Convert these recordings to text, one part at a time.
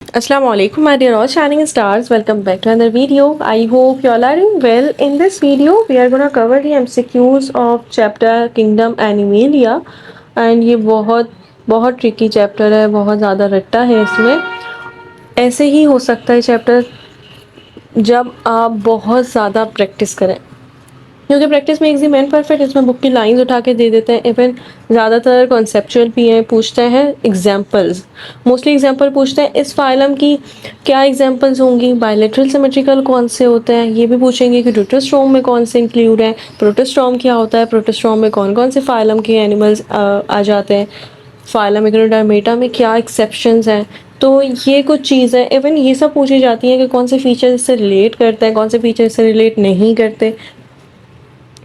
Assalamu alaikum, my dear all shining stars. Welcome back to another video. I hope you all are doing well. In this video, we are gonna cover the MCQs of chapter Kingdom Animalia. And ये बहुत बहुत tricky chapter है, बहुत ज़्यादा रट्टा है इसमें. ऐसे ही हो सकता है चैप्टर जब आप बहुत ज़्यादा प्रैक्टिस करें, क्योंकि practice makes the man perfect. इसमें बुक की लाइंस उठा के दे देते हैं. इवन ज़्यादातर कॉन्सेप्चुअल भी हैं, पूछते हैं एग्जाम्पल्स. मोस्टली एग्जाम्पल पूछते हैं इस फाइलम की क्या एग्जाम्पल्स होंगी. बायलैटरल सिमेट्रिकल कौन से होते हैं, ये भी पूछेंगे कि ड्यूटेरोस्टोम में कौन से इंक्लूड है. प्रोटोस्टोम क्या होता है, प्रोटोस्टोम में कौन कौन से फाइलम के एनिमल्स आ जाते हैं. फाइलम इग्नोडर्मेटा में क्या एक्सेप्शंस हैं. तो ये कुछ चीज़ें इवन ये सब पूछी जाती हैं कि कौन से फीचर इससे रिलेट करते हैं, कौन से फीचर इससे रिलेट नहीं करते.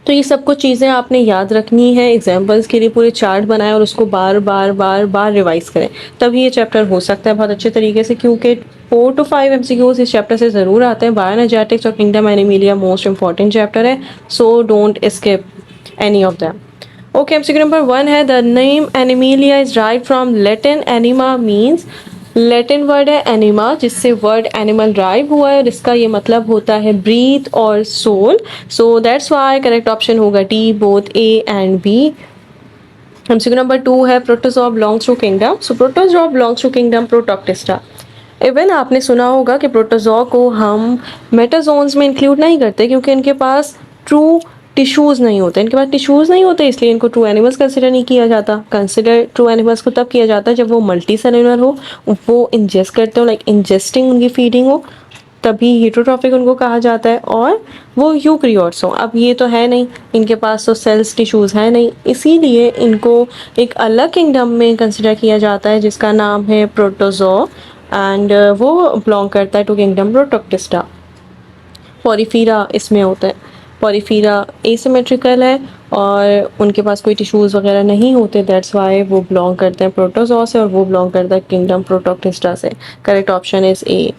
तो ये सब कुछ चीज़ें आपने याद रखनी है. एग्जाम्पल्स के लिए पूरे चार्ट बनाएं और उसको बार बार बार बार रिवाइज करें, तभी ये चैप्टर हो सकता है बहुत अच्छे तरीके से. क्योंकि 4 to 5 MCQs इस चैप्टर से ज़रूर आते हैं. बायोएनर्जेटिक्स और kingdom animalia most important chapter है, so don't skip any of them. Okay, MCQ number 1 है the name animalia is right from Latin. Anima means Latin word है एनिमा, जिससे वर्ड एनिमल ड्राइव हुआ है और इसका ये मतलब होता है ब्रीथ और soul. So that's why correct option होगा D, both A and B. MCQ number 2 है protozoa belongs to kingdom. So protozoa belongs to kingdom protoctista. Even आपने सुना होगा कि प्रोटोजोआ को हम मेटाजोन्स में इंक्लूड नहीं करते, क्योंकि इनके पास ट्रू टिश्यूज़ नहीं होते. इनके पास टिश्यूज़ नहीं होते, इसलिए इनको ट्रू एनिमल्स कंसिडर नहीं किया जाता. कंसिडर ट्रू एनिमल्स को तब किया जाता है जब वो मल्टी सेलुलर हो, वो इंजेस्ट करते हो, लाइक इंजेस्टिंग उनकी फीडिंग हो, तभी हेटरोट्रॉफिक उनको कहा जाता है. और वो यूक्रियोट्स हो. अब ये तो है नहीं, इनके पास तो सेल्स टिश्यूज़ है नहीं, इसीलिए इनको एक अलग किंगडम में कंसिडर किया जाता है जिसका नाम है प्रोटोजोआ. एंड वो बिलोंग करता है टू किंगडम प्रोटोक्टिस्टा. पॉरीफीरा इसमें होता है. पॉरीफीरा एसिमेट्रिकल है और उनके पास कोई टिश्यूज़ वगैरह नहीं होते. दैट्स वाई वो बिलोंग करते हैं प्रोटोजोआ से और वो बिलोंग करता है किंगडम प्रोटोक्टिस्टा से. Correct option is A.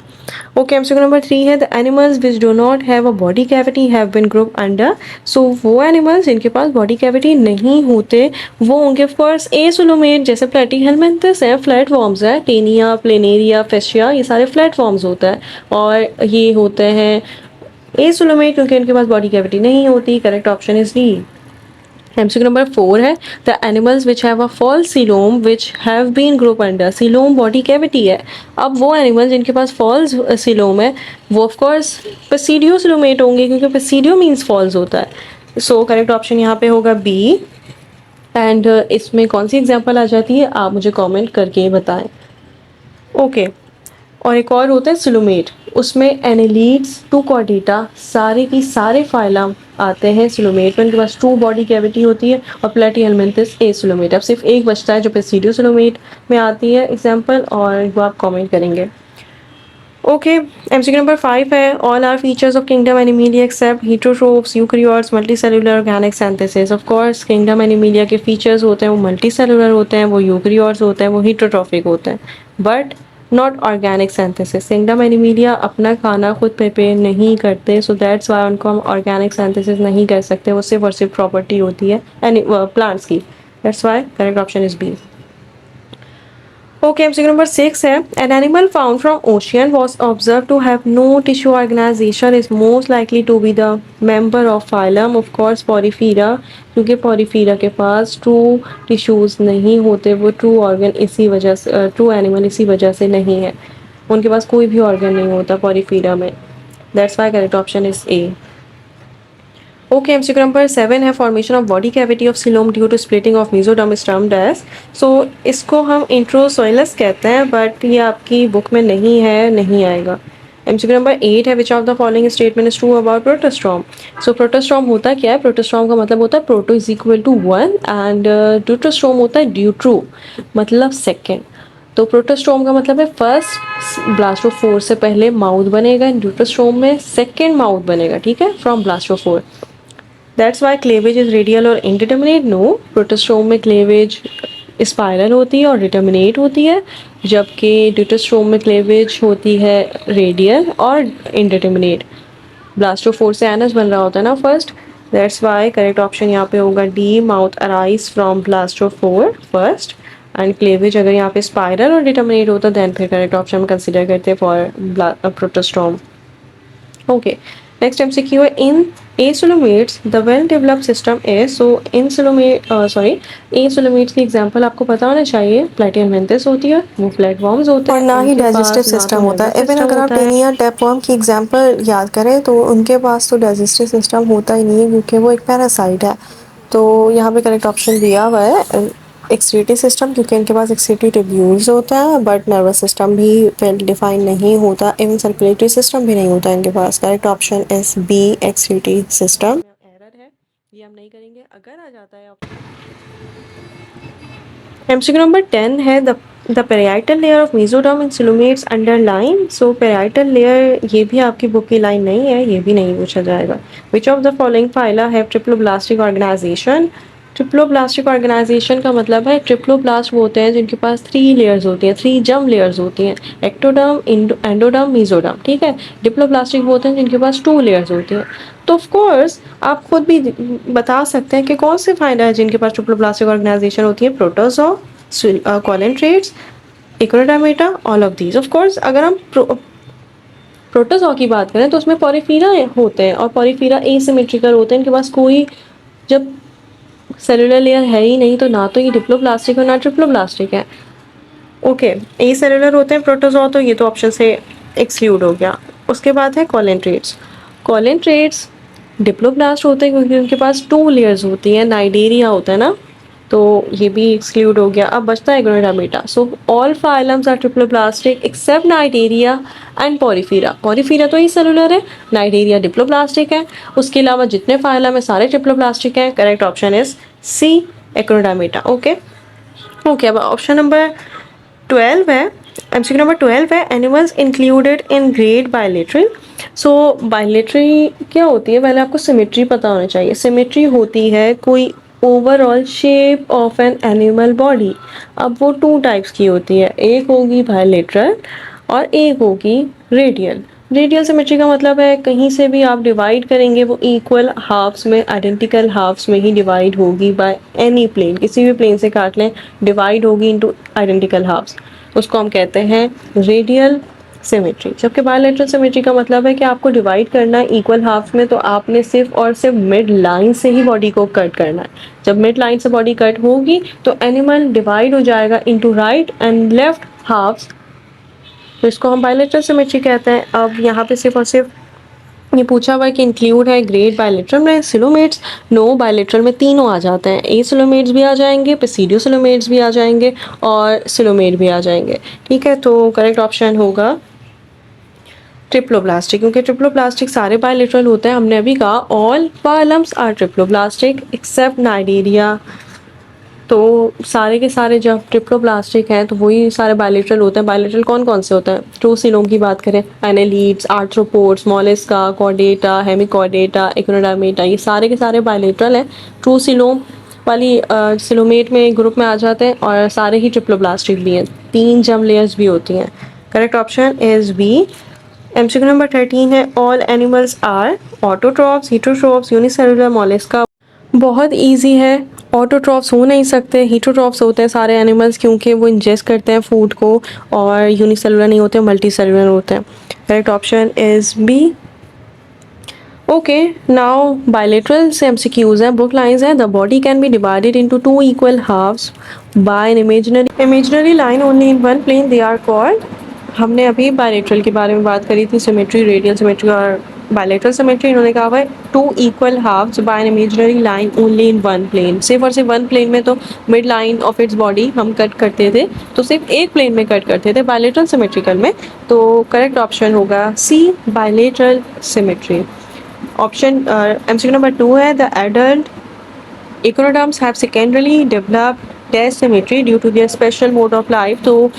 Okay, MCQ number 3 है the animals which do not have a body cavity have been group under. So वो एनिमल्स जिनके पास बॉडी कैविटी नहीं होते वो उनके फर्स्ट एसुलोमेट, जैसे प्लेटीहेलमिन्थस है, फ्लैट वॉर्म्स है, टेनिया, प्लेनेरिया, फेशिया, ये सारे फ्लैट वॉर्म्स होता है. और ये होते हैं एसुलोमेट क्योंकि इनके पास बॉडी कैविटी नहीं होती. Correct option is D. MCQ number 4 है the animals which have a false coelom which have been group under. Coelom body cavity है. अब वो एनिमल्स जिनके पास फॉल्स सीलोम है वो ऑफ कोर्स पेसिडियो सिलोमेट होंगे, क्योंकि पेसिडियो मीन्स फॉल्स होता है. सो करेक्ट ऑप्शन यहाँ पे होगा बी. एंड इसमें कौन सी एग्जाम्पल आ जाती है आप मुझे कमेंट करके बताएं. ओके, और एक और होता है सिलोमेट, उसमें एनेलीड्स, टू कॉर्डेटा, सारे की सारे फाइलम आते हैं सिलोमेट में. उनके पास टू बॉडी कैविटी होती है. और प्लेटीहेलमिन्थस ए सिलोमेट. अब सिर्फ एक बचता है जो पेसिडियो सिलोमेट में आती है एग्जाम्पल, और वो आप कमेंट करेंगे. ओके, MCQ नंबर 5 है all are features of kingdom animalia except heterotrophs, eukaryotes, multicellular organic synthesis. Of course kingdom animalia के फीचर्स होते हैं वो मल्टीसेलुलर होते हैं, वो यूकैरियोट्स होते हैं, वो हीटरोट्रॉफिक होते हैं, but not organic synthesis. Kingdom animalia अपना खाना खुद प्रिपेयर नहीं करते, सो दैट्स वाई उनको हम ऑर्गेनिक सिंथेसिस नहीं कर सकते. वो सिर्फ और सिर्फ प्रॉपर्टी होती है प्लांट्स की. That's why correct option is B. Okay, MCQ number 6 है an animal found from ocean was observed to have no tissue organization is most likely to be the member of phylum. Of course Porifera, क्योंकि Porifera के पास true tissues नहीं होते, वो true organ इसी वजह से true animal इसी वजह से नहीं है. उनके पास कोई भी organ नहीं होता Porifera में. That's why correct option is A. Okay, MCQ number 7 है formation of body cavity of coelom due to splitting of mesoderm is termed as. So इसको हम इंट्रोसोइलस कहते हैं, बट ये आपकी बुक में नहीं है, नहीं आएगा. MCQ नंबर 8 है which of the following statement is true about protostome. So protostome होता क्या है. प्रोटोस्टॉर्म का मतलब होता है proto is equal to 1 and deuterostome होता है ड्यूट्रो, मतलब सेकेंड. तो प्रोटोस्टॉर्म का मतलब है फर्स्ट ब्लास्टोफोर से पहले माउथ बनेगा, ड्यूटोस्टॉर्म में सेकेंड माउथ बनेगा, ठीक है, from blastopore. That's why cleavage is radial और indeterminate. No, प्रोटोस्टोम में क्लेवेज स्पाइरल होती है और डिटर्मिनेट होती है, जबकि ड्यूटोस्टोम में क्लेवेज होती है रेडियल और इंडिटर्मिनेट. ब्लास्टोफोर से एनस बन रहा होता है ना first. That's why correct option यहाँ पे होगा D, mouth arise from blastopore first. And cleavage अगर यहाँ पे स्पाइरल और डिटर्मिनेट होता देन फिर करेक्ट ऑप्शन में कंसिडर करते for protostome. Okay, next MCQ है in acylamides the well developed system is so insulamate sorry acylamides की एग्जांपल आपको पता होना चाहिए प्लेटियनमेंथिस होती है वो फ्लैटवर्म्स होते और हैं ना ही उनके डाइजेस्टिव पास ना तो सिस्टम होता है। नर्वस इवन सिस्टम अगर आप होता है। टेनिया टैपवर्म की एग्जांपल याद करें तो उनके पास तो डाइजेस्टिव सिस्टम होता ही नहीं है क्योंकि वो एक पैरासाइट है। तो यहाँ पे करेक्ट ऑप्शन दिया हुआ है एक्सक्रीटरी सिस्टम, क्योंकि इनके पास एक्सक्रीटरी ट्यूब्यूल्स होता है, बट नर्वस सिस्टम भी वेल डिफाइन नहीं होता, इवन सर्कुलेटरी सिस्टम भी नहीं होता इनके पास। Correct option is B, excretory system. Error है, ये हम नहीं करेंगे। अगर आ जाता है MCQ नंबर 10 है the parietal layer of mesoderm in coelomates underline. So parietal layer ये भी आपकी बुक की लाइन नहीं है, ये भी नहीं पूछा जाएगा। Which of the following phyla have triploblastic organisation. Triploblastic organisation का मतलब है ट्रिप्लोब्लास्ट वो होते हैं जिनके पास 3 लेयर्स होती हैं, 3 जर्म लेयर्स होती हैं, एक्टोडर्म, एंडोडर्म, मेसोडर्म, ठीक है। डिप्लोब्लास्टिक वो होते हैं जिनके पास 2 लेयर्स होती हैं। तो ऑफ कोर्स आप खुद भी बता सकते हैं कि कौन से फाइंडर है जिनके पास ट्रिप्लोब्लास्टिक ऑर्गेनाइजेशन होती है, protozoa, coelenterates, echinodermata, all of these. Of course अगर हम प्रोटोजोआ की बात करें तो उसमें पॉलीफीरा होते हैं और पॉलीफीरा एसिमेट्रिकल होते हैं, इनके पास कोई जब सेलुलर लेयर है ही नहीं तो ना तो ये डिप्लोब्लास्टिक और ना ट्रिप्लोब्लास्टिक है। ओके, ए सेलुलर होते हैं प्रोटोजोआ, तो ये तो ऑप्शन से एक्सक्लूड हो गया। उसके बाद है कोलिनेट्रेट्स। कोलिनेट्रेट्स डिप्लोब्लास्ट होते हैं क्योंकि उनके पास 2 लेयर्स होती हैं, नाइडेरिया होता है ना, तो ये भी एक्सक्लूड हो गया। अब बचता है echinodermata. So all phylums are triploblastic except cnidaria and porifera. Porifera तो ही सेलुलर है, नाइडेरिया डिप्लोब्लास्टिक है, उसके अलावा जितने फाइलम है सारे ट्रिप्लोब्लास्टिक हैं। Correct option is C, echinodermata. Okay okay, अब ऑप्शन नंबर 12 है, MCQ नंबर 12 है animals included in grade bilateral. So bilateria क्या होती है, पहले आपको सिमेट्री पता होना चाहिए। सिमेट्री होती है कोई overall shape of an animal body. अब वो 2 टाइप्स की होती है, एक होगी बायलेटरल और एक होगी रेडियल। रेडियल सिमेट्री का मतलब है कहीं से भी आप डिवाइड करेंगे वो इक्वल हाफ्स में, आइडेंटिकल हाफ्स में ही डिवाइड होगी बाय एनी प्लेन, किसी भी प्लेन से काट लें डिवाइड होगी इनटू आइडेंटिकल हाफ्स, उसको हम कहते हैं रेडियल सिमेट्री। जबकि बायलैटरल सिमेट्री का मतलब है कि आपको डिवाइड करना है इक्वल हाफ्स में, तो आपने सिर्फ और सिर्फ मिड लाइन से ही बॉडी को कट करना है। जब मिड लाइन से बॉडी कट होगी तो एनिमल डिवाइड हो जाएगा into right and left halves, तो इसको हम बायलैटरल सिमेट्री कहते हैं। अब यहाँ पे सिर्फ और सिर्फ ये पूछा हुआ है कि इंक्लूड है ग्रेड बायलैटरल में सिलोमेट्स। नो, बायलैटरल में तीनों आ जाते हैं, ए सिलोमेट्स भी आ जाएंगे, प्रेसिडियो सिलोमेट्स भी आ जाएंगे और सिलोमेट भी आ जाएंगे, ठीक है। तो करेक्ट ऑप्शन होगा ट्रिप्लोब्लास्टिक, क्योंकि ट्रिप्लोब्लास्टिक सारे बायलैटरल होते हैं। हमने अभी कहा all phylums are triploblastic except cnidaria, तो सारे के सारे जब ट्रिप्लोब्लास्टिक हैं तो वही सारे बायलैटरल होते हैं। बायलैटरल कौन कौन से होते हैं, ट्रूसिलोम की बात करें, एनालीड्स, आर्थ्रोपोड्स, मोलस्का, कॉर्डेटा, हेमिकॉर्डेटा, इकोनोडर्मेटा, ये सारे के सारे बायलैटरल हैं। ट्रूसिलोम वाली सिलोमेट में ग्रुप में आ जाते हैं और सारे ही ट्रिप्लोब्लास्टिक भी हैं, 3 जर्म लेयर्स भी होती हैं। Correct option is B. MCQ number 13 है all animals are autotrophs, heterotrophs, unicellular mollusca. बहुत इजी है, ऑटोट्रॉफ्स हो नहीं सकते, हीटरोट्रॉफ्स होते हैं सारे एनिमल्स क्योंकि वो इंजेस्ट करते हैं फूड को, और यूनिसेलुलर नहीं होते, मल्टी सेलुलर होते हैं। Correct option is B. Okay, now bilateral से MCQs हैं, बुक लाइंस हैं, the body can be divided into 2 equal halves by an imaginary line only in one plane, they are called. हमने अभी bilateral के बारे में बात करी थी, सिमेट्री, रेडियल सिमेट्री और बायलैटरल सिमेट्री। इन्होंने कहा हुआ है 2 equal halves by an imaginary line only in one plane. सिर्फ और सिर्फ वन प्लेन में, तो mid line of its body हम कट करते थे, तो सिर्फ एक प्लेन में कट करते थे बायलैटरल सिमेट्रिकल में। तो करेक्ट ऑप्शन होगा C, bilateral symmetry. Option MCQ number 2 है the adult echinoderms have secondarily developed test symmetry due to their special mode of life. तो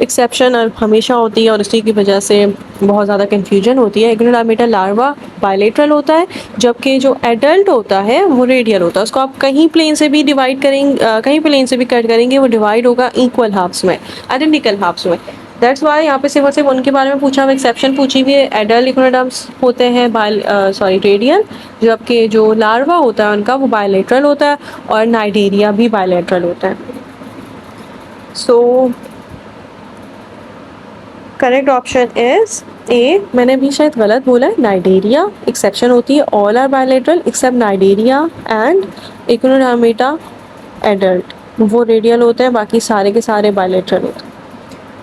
एक्सेप्शन हमेशा होती है और इसी की वजह से बहुत ज़्यादा कन्फ्यूजन होती है। इग्नोडर्मेटा लार्वा बायलैटरल होता है, जबकि जो एडल्ट होता है वो रेडियल होता है। उसको आप कहीं प्लेन से भी डिवाइड करेंगे, कहीं प्लेन से भी कट करेंगे, वो डिवाइड होगा इक्वल हाफ्स में, आइडेंटिकल हाफ्स में। दैट्स वाई यहाँ पे सिर्फ और सिर्फ उनके बारे में पूछा हुआ, एक्सेप्शन पूछी हुई है। एडल्ट इकोनोडर्म्स होते हैं रेडियल, जबकि जो लार्वा होता है उनका वो बायलैटरल होता है, और नाइडेरिया भी बायलैटरल होता है। सो करेक्ट ऑप्शन इज ए। मैंने भी शायद गलत बोला है, नाइडेरिया एक्सेप्शन होती है, all are bilateral except cnidaria and echinodermata adult, वो रेडियल होते हैं, बाकी सारे के सारे बायलेटरल होते हैं।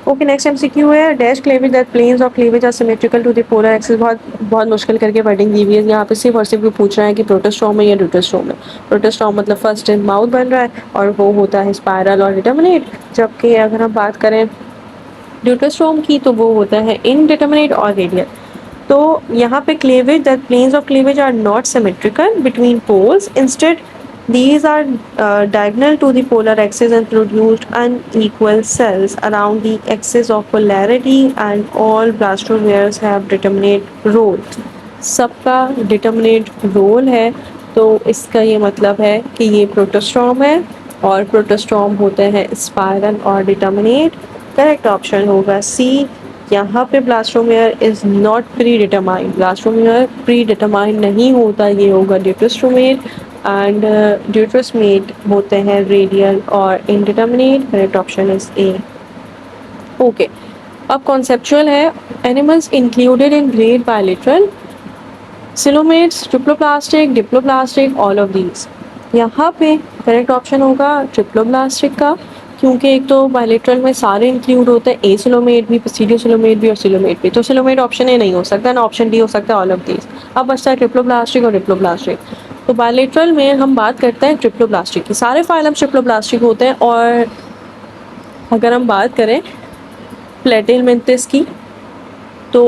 ओके, नेक्स्ट एमसीक्यू है dash cleavage that planes of cleavage are symmetrical to the polar axis. बहुत बहुत मुश्किल करके वर्डिंग दी हुई है यहाँ पे, सिर्फ और सिर्फ पूछ रहा है कि प्रोटोस्टॉर्म है या ड्यूटोस्टॉर्म है। प्रोटोस्टॉर्म मतलब फर्स्ट माउथ बन रहा है और वो होता है स्पायरल और डिटर्मिनेट, जबकि अगर हम बात करें ड्यूटोस्टॉर्म की तो वो होता है इनडिटर्मिनेट और रेडियल। तो यहाँ पे cleavage that planes of cleavage are not symmetrical between poles, instead these are diagonal to the polar axis and produced unequal cells around the axis of polarity, and all blastomeres have determinate role। सबका determinate role है, तो इसका ये मतलब है कि ये प्रोटोस्टॉर्म है और प्रोटोस्टॉर्म होते हैं स्पायरल और डिटर्मिनेट। करेक्ट ऑप्शन होगा सी। यहाँ पे blastomere is not pre determined, blastomere pre determined नहीं होता, ये होगा ड्यूटोस्टोमेट एंड ड्यूटोस्मेट होते हैं रेडियल और indeterminate. Correct option is A. Okay, अब कॉन्सेप्चुअल है। Animals included in great bilateral coelomates, ट्रिप्लोप्लास्टिक, diploblastic, all of these. यहाँ पे करेक्ट ऑप्शन होगा ट्रिप्लोप्लास्टिक का, क्योंकि एक तो बायलेटरल में सारे इंक्लूड होते हैं, ए सिलोमेट भी, पसीडियो सिलोमेट भी और सिलोमेट भी, तो सिलोमेट ऑप्शन ए नहीं हो सकता ना, ऑप्शन डी हो सकता है ऑल ऑफ दीज। अब बचता है ट्रिप्लोप्लास्टिक और डिप्लोप्लास्टिक। तो बायलेटरल में हम बात करते हैं ट्रिप्लोप्लास्टिक की, सारे फाइलम ट्रिप्लोप्लास्टिक होते हैं। और अगर हम बात करें प्लेटिलमेंथिस की तो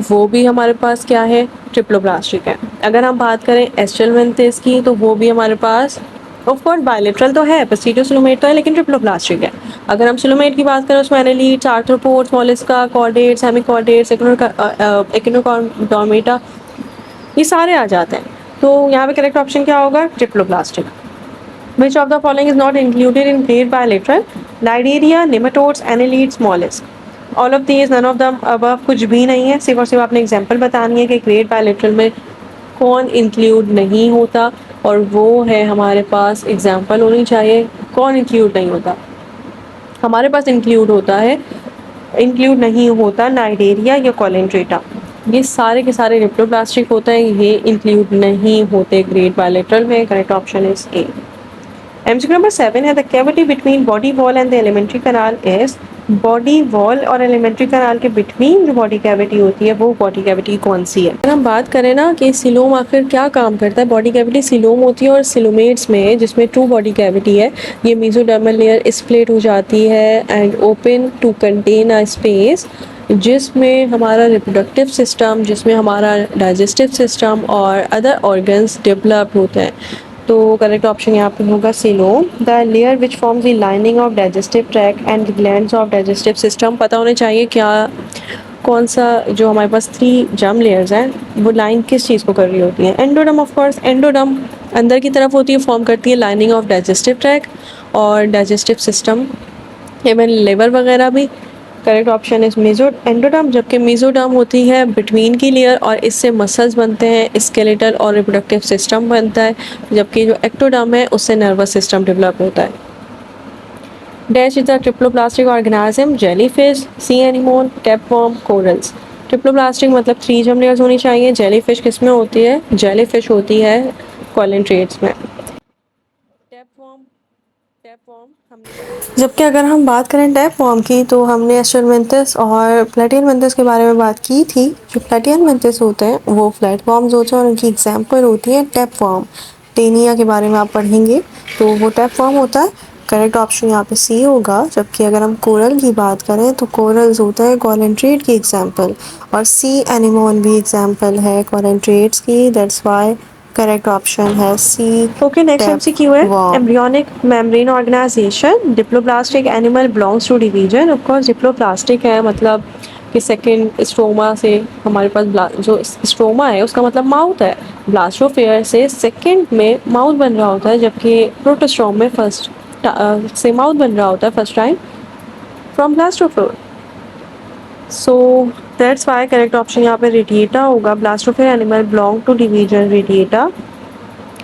वो भी हमारे पास क्या है, ट्रिप्लोप्लास्टिक है। अगर हम बात करें एस्टेलमेंथिस की तो वो भी हमारे पास ऑफ कोर्स बायलेटरल तो है, पसीडियो सिलोमेट तो है, लेकिन ट्रिप्लोप्लास्टिक है। अगर हम सिलोमेट की बात करें उसमें एनालीड्स, आर्थ्रोपोड्स, मोलस्का, कॉर्डेट्स, हेमिकॉर्डेट्स, एक्टिनोडर्मेटा, ये सारे आ जाते हैं। तो यहाँ पे करेक्ट ऑप्शन क्या होगा, ट्रिप्लोप्लास्टिक। Which of the following is not included in great bilateral? Nidaria, nematodes, annelids, mollusks. All of these, none of them above, कुछ भी नहीं है। सिर्फ और सिर्फ आपने एग्जाम्पल बतानी है कि ग्रेट बायलेटरल में कौन इंक्लूड नहीं होता, और वो है हमारे पास एग्जाम्पल होनी चाहिए कौन इंक्लूड नहीं होता। हमारे पास इंक्लूड होता है, इंक्लूड नहीं होता नाइडेरिया या कोलेंट्रेटा, ये सारे के सारे डिप्लोप्लास्टिक होते हैं, ये इंक्लूड नहीं होते ग्रेट बायलेटरल में। Correct option is A. MCQ number 7 है the cavity between body wall and the alimentary canal is. Body wall और एलिमेंट्री कैनाल के बिटवीन जो बॉडी कैविटी होती है वो बॉडी कैविटी कौन सी है। अगर हम बात करें ना कि सिलोम आखिर क्या काम करता है, बॉडी कैविटी सिलोम होती है और सिलोमेट्स में जिसमें ट्रू बॉडी कैविटी है, ये मेसोडर्मल लेयर स्प्लिट हो जाती है and open to contain a space, जिसमें हमारा रिप्रोडक्टिव सिस्टम, जिसमें हमारा डाइजेस्टिव सिस्टम और अदर ऑर्गन्स डेवलप होते हैं। तो करेक्ट ऑप्शन यहाँ पे होगा coelom. The layer which forms the lining of digestive tract and the glands of digestive system. पता होने चाहिए क्या कौन सा, जो हमारे पास 3 जर्म लेयर्स हैं वो लाइन किस चीज़ को कर रही होती हैं। एंडोडर्म, ऑफ कोर्स एंडोडर्म अंदर की तरफ होती है, फॉर्म करती है लाइनिंग ऑफ डाइजेस्टिव ट्रैक और डाइजेस्टिव सिस्टम, इवन लिवर वगैरह भी। करेक्ट ऑप्शन इज एंडोडर्म, जबकि मेसोडर्म होती है बिटवीन की लेयर और इससे मसल्स बनते हैं, स्केलेटल और रिप्रोडक्टिव सिस्टम बनता है, जबकि जो एक्टोडर्म है उससे नर्वस सिस्टम डेवलप होता है। Dash is the triploblastic organism, jellyfish, sea anemone, tapeworm, corals. Triploblastic मतलब 3 जर्म लेयर्स होनी चाहिए। जेलीफिश किस में होती है, जेलीफिश होती है कोलेंट्रेट्स में। जबकि अगर हम बात करें टैप फॉर्म की तो हमने एस्टेलमेंथिस और प्लेटियलमेंथिस के बारे में बात की थी। जो प्लेटियलमेंथिस होते हैं वो फ्लैट फॉर्म्स होते हैं और उनकी एग्जांपल होती है टैप फॉर्म। टेनिया के बारे में आप पढ़ेंगे तो वो टैप फॉर्म होता है। करेक्ट ऑप्शन यहाँ पे सी होगा। जबकि अगर हम कोरल की बात करें तो कोरल्स होता है कोलेंट्रेट की एग्जाम्पल, और सी एनिमोन भी एग्जाम्पल है कोलेंट्रेट्स की, दैट्स वाई करेक्ट ऑप्शन है सी। ओके, नेक्स्ट एमसीक्यू है embryonic membrane organisation, diploblastic animal belongs to division. Of course diploblastic है, मतलब कि सेकंड स्ट्रोमा से हमारे पास जो स्ट्रोमा है उसका मतलब माउथ है, ब्लास्टोफेयर से सेकंड में माउथ बन रहा होता है, जबकि प्रोटोस्टोम में फर्स्ट से माउथ बन रहा होता है first time from blastopore. So that's why correct option यहाँ पे रेडिएटा होगा। Blastopore animal belong to division radiata.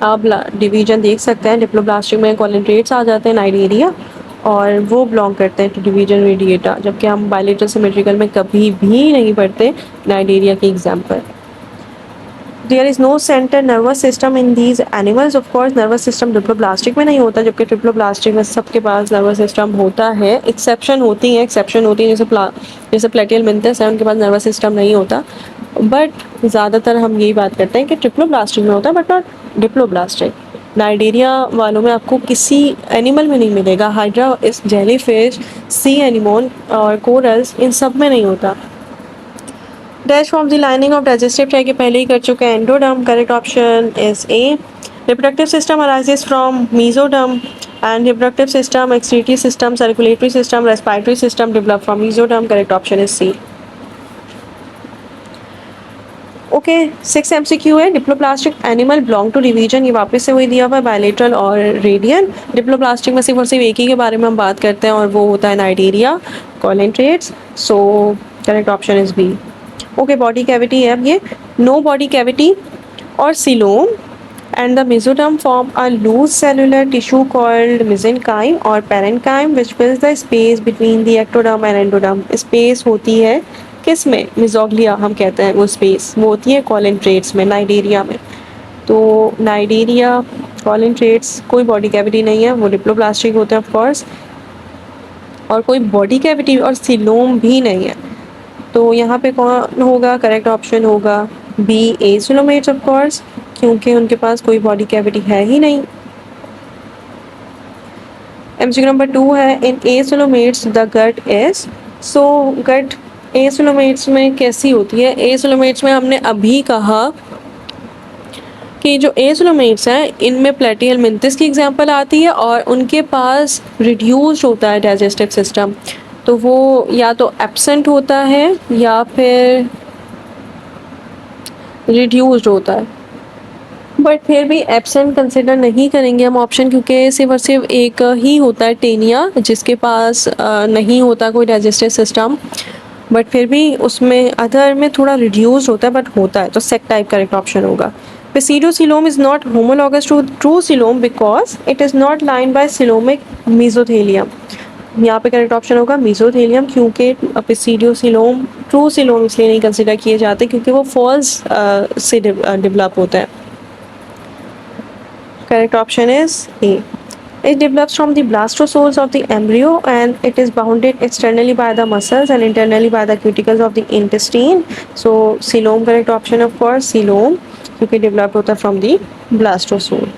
आप डिवीजन देख सकते हैं, डिप्लोप्लास्टिक में कोलेंट्रेट्स आ जाते हैं, नाइडेरिया, और वो बिलोंग करते हैं टू डिवीजन रेडिएटा, जबकि हम बायलेटरल सिमेट्रिकल में कभी भी नहीं पढ़ते नाइडेरिया की example. There is no centre nervous system in these animals. Of course nervous system triploblastic में नहीं होता, जबकि ट्रिप्लोब्लास्टिक में सबके पास नर्वस सिस्टम होता है। एक्सेप्शन होती हैं जैसे प्लेटियल मिंथस है, उनके पास नर्वस सिस्टम नहीं होता। बट ज़्यादातर हम यही बात करते हैं कि ट्रिप्लोब्लास्टिक में होता है, बट नॉट डिप्लोब्लास्टिक। नाइडेरिया वालों में आपको किसी एनिमल में नहीं मिलेगा। हाइड्रा, इस जेलीफिश, सी एनिमोन और कोरल्स, इन सब में नहीं होता। Dash form the lining of digestive tract, ये पहले ही कर चुके हैं। Endoderm, correct option is A. Reproductive system arises from mesoderm and reproductive system, excretory system, circulatory system, respiratory system develop from mesoderm, correct option is C. Okay, 6 MCQ है। Diploblastic animal belong to division, ये वापस से वही दिया हुआ है, bilateral और radian. Diploblastic में सिर्फ और सिर्फ एक ही के बारे में हम बात करते हैं और वो होता है cnidaria coelenterates. So correct option is B. Okay, body cavity है अब ये। नो बॉडी कैविटी और coelom and the mesoderm form a loose cellular tissue called mesenchyme or parenchyme which fills the space between the ectoderm and endoderm। Space होती है किस में? मिजोग्लिया हम कहते हैं, वो स्पेस वो होती है कॉलेंट्रेट्स में, नाइडेरिया में। तो नाइडेरिया कॉलेंट्रेट्स कोई बॉडी कैविटी नहीं है, वो डिप्लोप्लास्टिक होते हैं ऑफ कोर्स, और कोई बॉडी कैविटी और सिलोम भी नहीं है। तो यहाँ पे कौन होगा? करेक्ट ऑप्शन होगा बी, एसिलोमेट्स ऑफ कोर्स, क्योंकि उनके पास कोई बॉडी कैविटी है ही नहीं। एमसीक्यू नंबर 2 है, in acoelomates the gut is. So gut acoelomates में कैसी होती है? एसिलोमेट्स में हमने अभी कहा कि जो एसिलोमेट्स हैं इनमें प्लेटियल मिंथिस की एग्जांपल आती है और उनके पास रिड्यूस्ड होता है डाइजेस्टिव सिस्टम। तो वो या तो एब्सेंट होता है या फिर रिड्यूस्ड होता है, बट फिर भी एब्सेंट कंसिडर नहीं करेंगे हम ऑप्शन, क्योंकि सिर्फ और सिर्फ एक ही होता है टेनिया जिसके पास नहीं होता कोई डाइजेस्टिव सिस्टम, बट फिर भी उसमें अदर में थोड़ा रिड्यूस्ड होता है बट होता है। तो सेक टाइप करेक्ट ऑप्शन होगा। Pseudocoelom is not homologous to true coelom because it is not lined by coelomic mesothelium। यहाँ पे करेक्ट ऑप्शन होगा मेसोथेलियम, क्योंकि पिसीडियोसिलोम ट्रू सिलोम इसलिए नहीं कंसिडर किए जाते क्योंकि वो फॉल्स से डेवलप होता है। Correct option is A. It develops from the blastocoels of the embryo and it is bounded externally by the muscles and internally by the cuticles of the intestine। So coelom correct option of course, coelom, क्योंकि developed होता है from the blastocoel।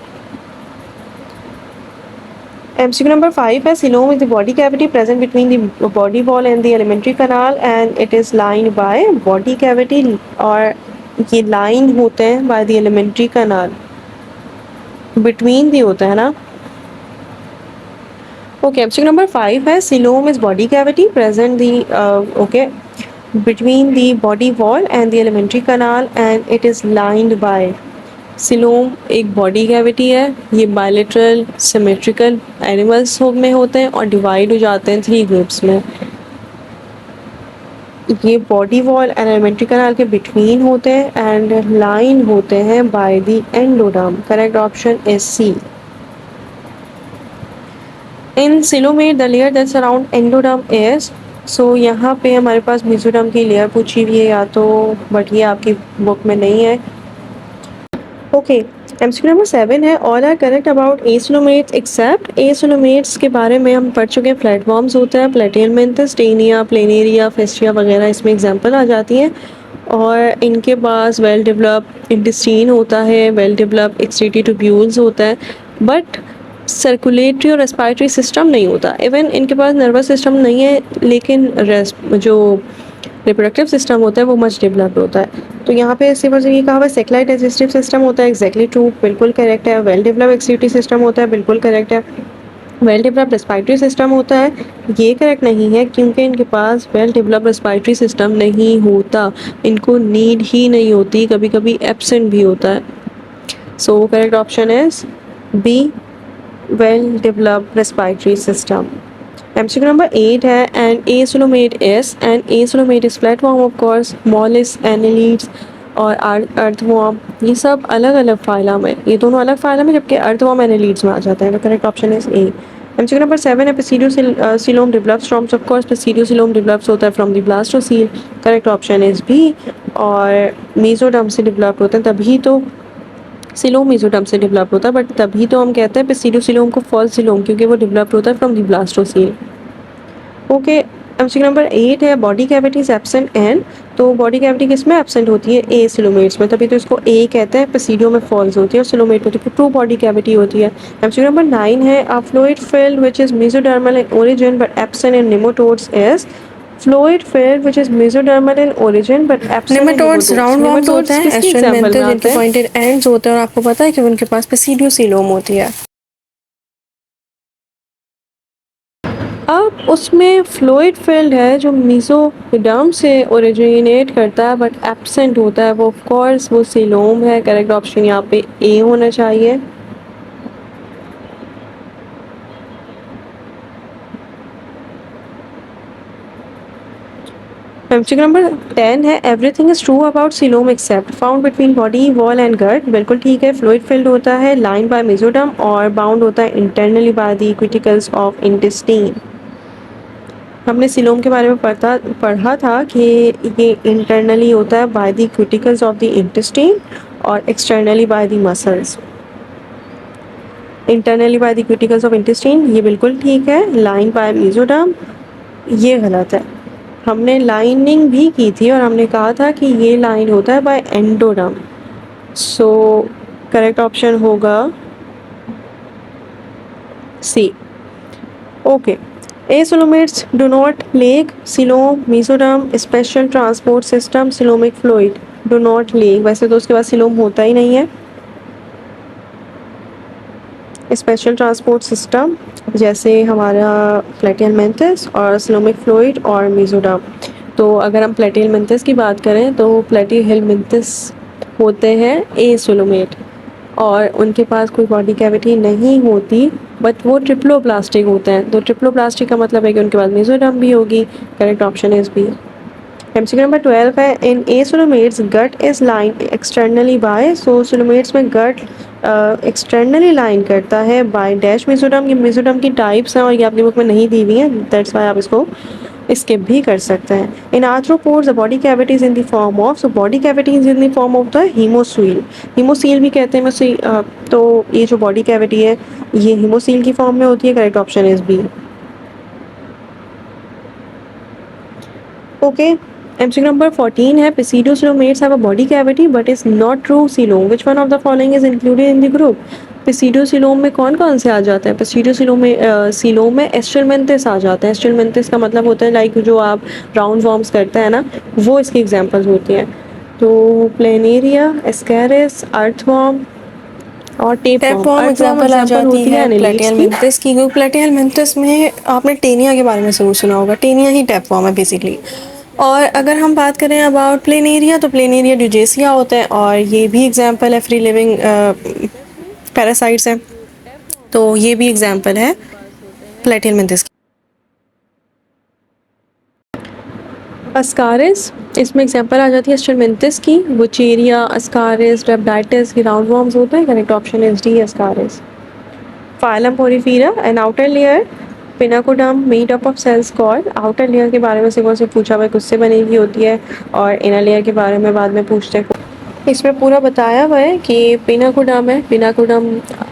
MCQ number 5 है, coelom is the body cavity present between the body wall and the alimentary canal and it is lined by body cavity, और ये line होते हैं by the alimentary canal, between भी होता है ना। Okay, MCQ number 5 है, coelom is body cavity present between the body wall and the alimentary canal and it is lined by। coelom एक body cavity है, ये bilateral symmetrical animals में होते हैं और divide हो जाते हैं 3 groups में। ये body wall and alimentary canal के between होते हैं and line होते हैं by the endoderm। Correct option is C। In coelomate the layer that surround endoderm is. So यहाँ पे हमारे पास मेसोडर्म की लेयर पूछी हुई है या तो, बट ये आपकी बुक में नहीं है। ओके, एमसीक्यू नंबर 7 है, all are correct about acoelomates except. Acoelomates के बारे में हम पढ़ चुके हैं, प्लेटफॉर्म्स होता है, प्लेटियल मिंथस, टेनिया, प्लेनेरिया, फेस्टिया वगैरह इसमें एग्जाम्पल आ जाती हैं, और इनके पास वेल डेवलप इंटेस्टाइन होता है, वेल डेवलप एक्सक्रीटरी ट्यूब्यूल्स होता है, बट सर्कुलेटरी और रेस्पिरेटरी सिस्टम नहीं होता। इवन इनके पास नर्वस सिस्टम नहीं है, लेकिन जो रिप्रोडक्टिव सिस्टम होता है वो मच डेवलप्ड होता है। तो यहाँ पे सिर्फ और सिर्फ ये कहा हुआ सेक्लाइट डाइजेस्टिव सिस्टम होता है, एग्जैक्टली ट्रू, बिल्कुल करेक्ट है। वेल डेवलप एक्सक्रीटरी सिस्टम होता है, बिल्कुल करेक्ट है। वेल डेवलप रेस्पिरेटरी सिस्टम होता है, ये करेक्ट नहीं है क्योंकि इनके पास वेल डेवलप रेस्पिरेटरी सिस्टम नहीं होता, इनको नीड ही नहीं होती, कभी कभी एब्सेंट भी होता है। So correct option is B, well developed respiratory system। MCQ number 8 है, and asolomate is flatworm of course, mollusks, annelids और earthworm, ये सब अलग अलग फाइलम है, ये दोनों अलग फाइलम है जबकि earthworm annelids में आ जाता है। Correct option is A. MCQ number 7 है pseudocoelom develops from, of course pseudocoelom develops होता है from the blastocoel, correct option is B. और मेसोडर्म से डेवलप होता है, तभी तो सिलोम मेसोडर्म से डेवलप होता है, बट तभी तो हम कहते हैं पेसिडोसिलोम को फॉल्स सिलोम, क्योंकि वो डेवलप होता है from the blastocoel. Okay, MCQ number 8 है बॉडी कैविटीज एब्सेंट एंड, तो बॉडी कैविटी किस में एब्सेंट होती है? ए सिलोमेट्स में, तभी तो इसको ए कहते हैं, पेसिडो में फॉल्स होती है और सिलोमेट में तो ट्रू बॉडी कैविटी होती है। एमसीक्यू नंबर 9 है अ fluid filled which is mesodermal in origin but absent in nematodes is, fluid filled which is mesodermal in origin but absent in nematodes round worms होते हैं, किसके astral example में जिनके आते हैं? पॉइंटेड एंड्स होते हैं, और आपको पता है कि उनके पास पेसिडोसिलोम होती है। अब उसमें फ्लूइड फिल्ड है जो मेसोडर्म से ओरिजिनेट करता है बट एब्सेंट होता है, वो ऑफ कोर्स वो सिलोम है। करेक्ट ऑप्शन यहाँ पे ए होना चाहिए। एमसीक्यू नंबर 10 है everything is true about coelom except found between body wall and gut, बिल्कुल ठीक है। फ्लूइड फिल्ड होता है, लाइन बाय मेसोडर्म और बाउंड होता है internally by the cuticles of intestine. हमने सिलोम के बारे में पढ़ा था कि ये इंटरनली होता है by the cuticles of the intestine और externally by the muscles. Internally by the cuticles of intestine ये बिल्कुल ठीक है। लाइन बाय मेसोडर्म ये गलत है। हमने लाइनिंग भी की थी और हमने कहा था कि ये लाइन होता है by endoderm. So correct option होगा C. Okay, acoelomates do not lack coelom mesoderm special transport system coelomic fluid do not lack, वैसे तो उसके पास सिलोम होता ही नहीं है। स्पेशल ट्रांसपोर्ट सिस्टम जैसे हमारा प्लेटियलमेंथस और सिलोमिक फ्लूइड और मेसोडर्म। तो अगर हम प्लेटियलमेंथस की बात करें तो प्लेटियलमेंथस होते हैं एसोलोमेट और उनके पास कोई बॉडी कैविटी नहीं होती, बट वो ट्रिप्लोप्लास्टिक होते हैं। तो ट्रिप्लोप्लास्टिक का मतलब है कि उनके पास मेसोडर्म भी होगी। Correct option is B. MCQ number 12 है in acoelomates gut is line externally by, so coelomates में गट एक्सटर्नली लाइन करता है बाय डैश मेसोडर्म। ये मेसोडर्म की टाइप्स हैं और ये आपकी बुक में नहीं दी हुई हैं, दैट्स वाई आप इसको स्किप भी कर सकते हैं। इन arthropods the body cavity is in the form of, so body cavity is in the form of the haemocoel. Haemocoel भी कहते हैं वैसे तो ये जो बॉडी कैविटी है ये हीमोसील की फॉर्म में होती है। Correct option is B. Okay, MCQ number 14 है pseudocytomates have a body cavity but is not true coelom. Which one of the following is included in the group? pseudocoelom में कौन कौन से आ जाते हैं? pseudocoelom में सीलोम में एस्ट्रलमेंथिस आ जाते हैं। एस्ट्रलमेंथिस का मतलब होता है लाइक जो आप राउंड वॉर्म्स करते हैं ना, वो इसकी एग्जांपल्स होती हैं। तो प्लेनेरिया, एस्कैरिस, अर्थवॉर्म और टेपवॉर्म एग्जांपल आ जाती है प्लेटियलमेंथस की, क्योंकि प्लेटियलमेंथस में आपने टेनिया के बारे में जरूर सुना होगा। टेनिया ही टेपवॉर्म है बेसिकली। और अगर हम बात करें अबाउट प्लेनेरिया, तो प्लेनेरिया ड्यूजेसिया होता है और ये भी एग्जांपल है फ्री लिविंग पैरासाइट्स हैं। तो ये भी एग्जांपल है प्लेटियलमेंथस की। अस्कारिस, इसमें एग्जांपल आ जाती है एस्ट्रलमेंथिस की। बुचेरिया, अस्कारिस, रेप्टाइटिस की राउंड वॉर्म्स होते हैं। Correct option is D, ascaris. Phylum porifera an outer layer pinacoderm made up of cells called. Outer layer के बारे में से पूछा हुआ है, किससे बनी हुई होती है, और इनर लेयर के बारे में बाद में पूछते हैं। इसमें पूरा बताया हुआ है कि पिनाकोडम है, पिनाकोडम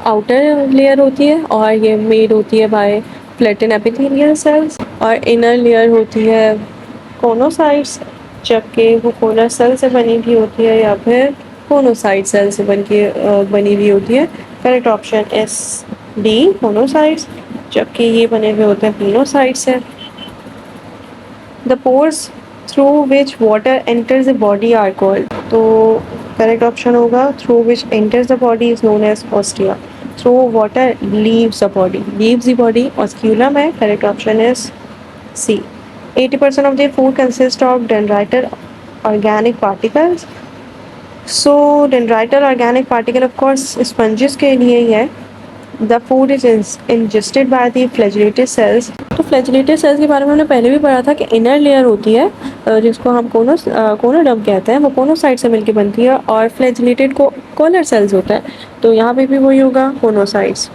आउटर लेयर होती है और ये मेड होती है बाय प्लेटिन एपिथेलियल सेल्स, और इनर लेयर होती है कोनोसाइट्स, जबकि वो कोलर सेल से बनी हुई होती है या फिर कोनोसाइट सेल से बनी हुई होती है। Correct option is D, choanocytes, जबकि ये बने हुए होते हैं पिनोसाइट से। The pores through which water enters the body are called, तो करेक्ट ऑप्शन होगा through which enters the body is known as ostia. Through water leaves the body, leaves the body osculum है। Correct option is C. 80% of their food consists of dendrital organic particles. So dendrital organic particle of course sponges के लिए ही है। The food is ingested by the flagellated cells. तो flagellated cells के बारे में हमने पहले भी पढ़ा था कि inner layer होती है जिसको हम कोनोडर्म कहते हैं, वो कोनोसाइट से मिलकर बनती है, और flagellated को कॉलर सेल्स होता है। तो यहाँ पे भी वही होगा कोनोसाइट्स।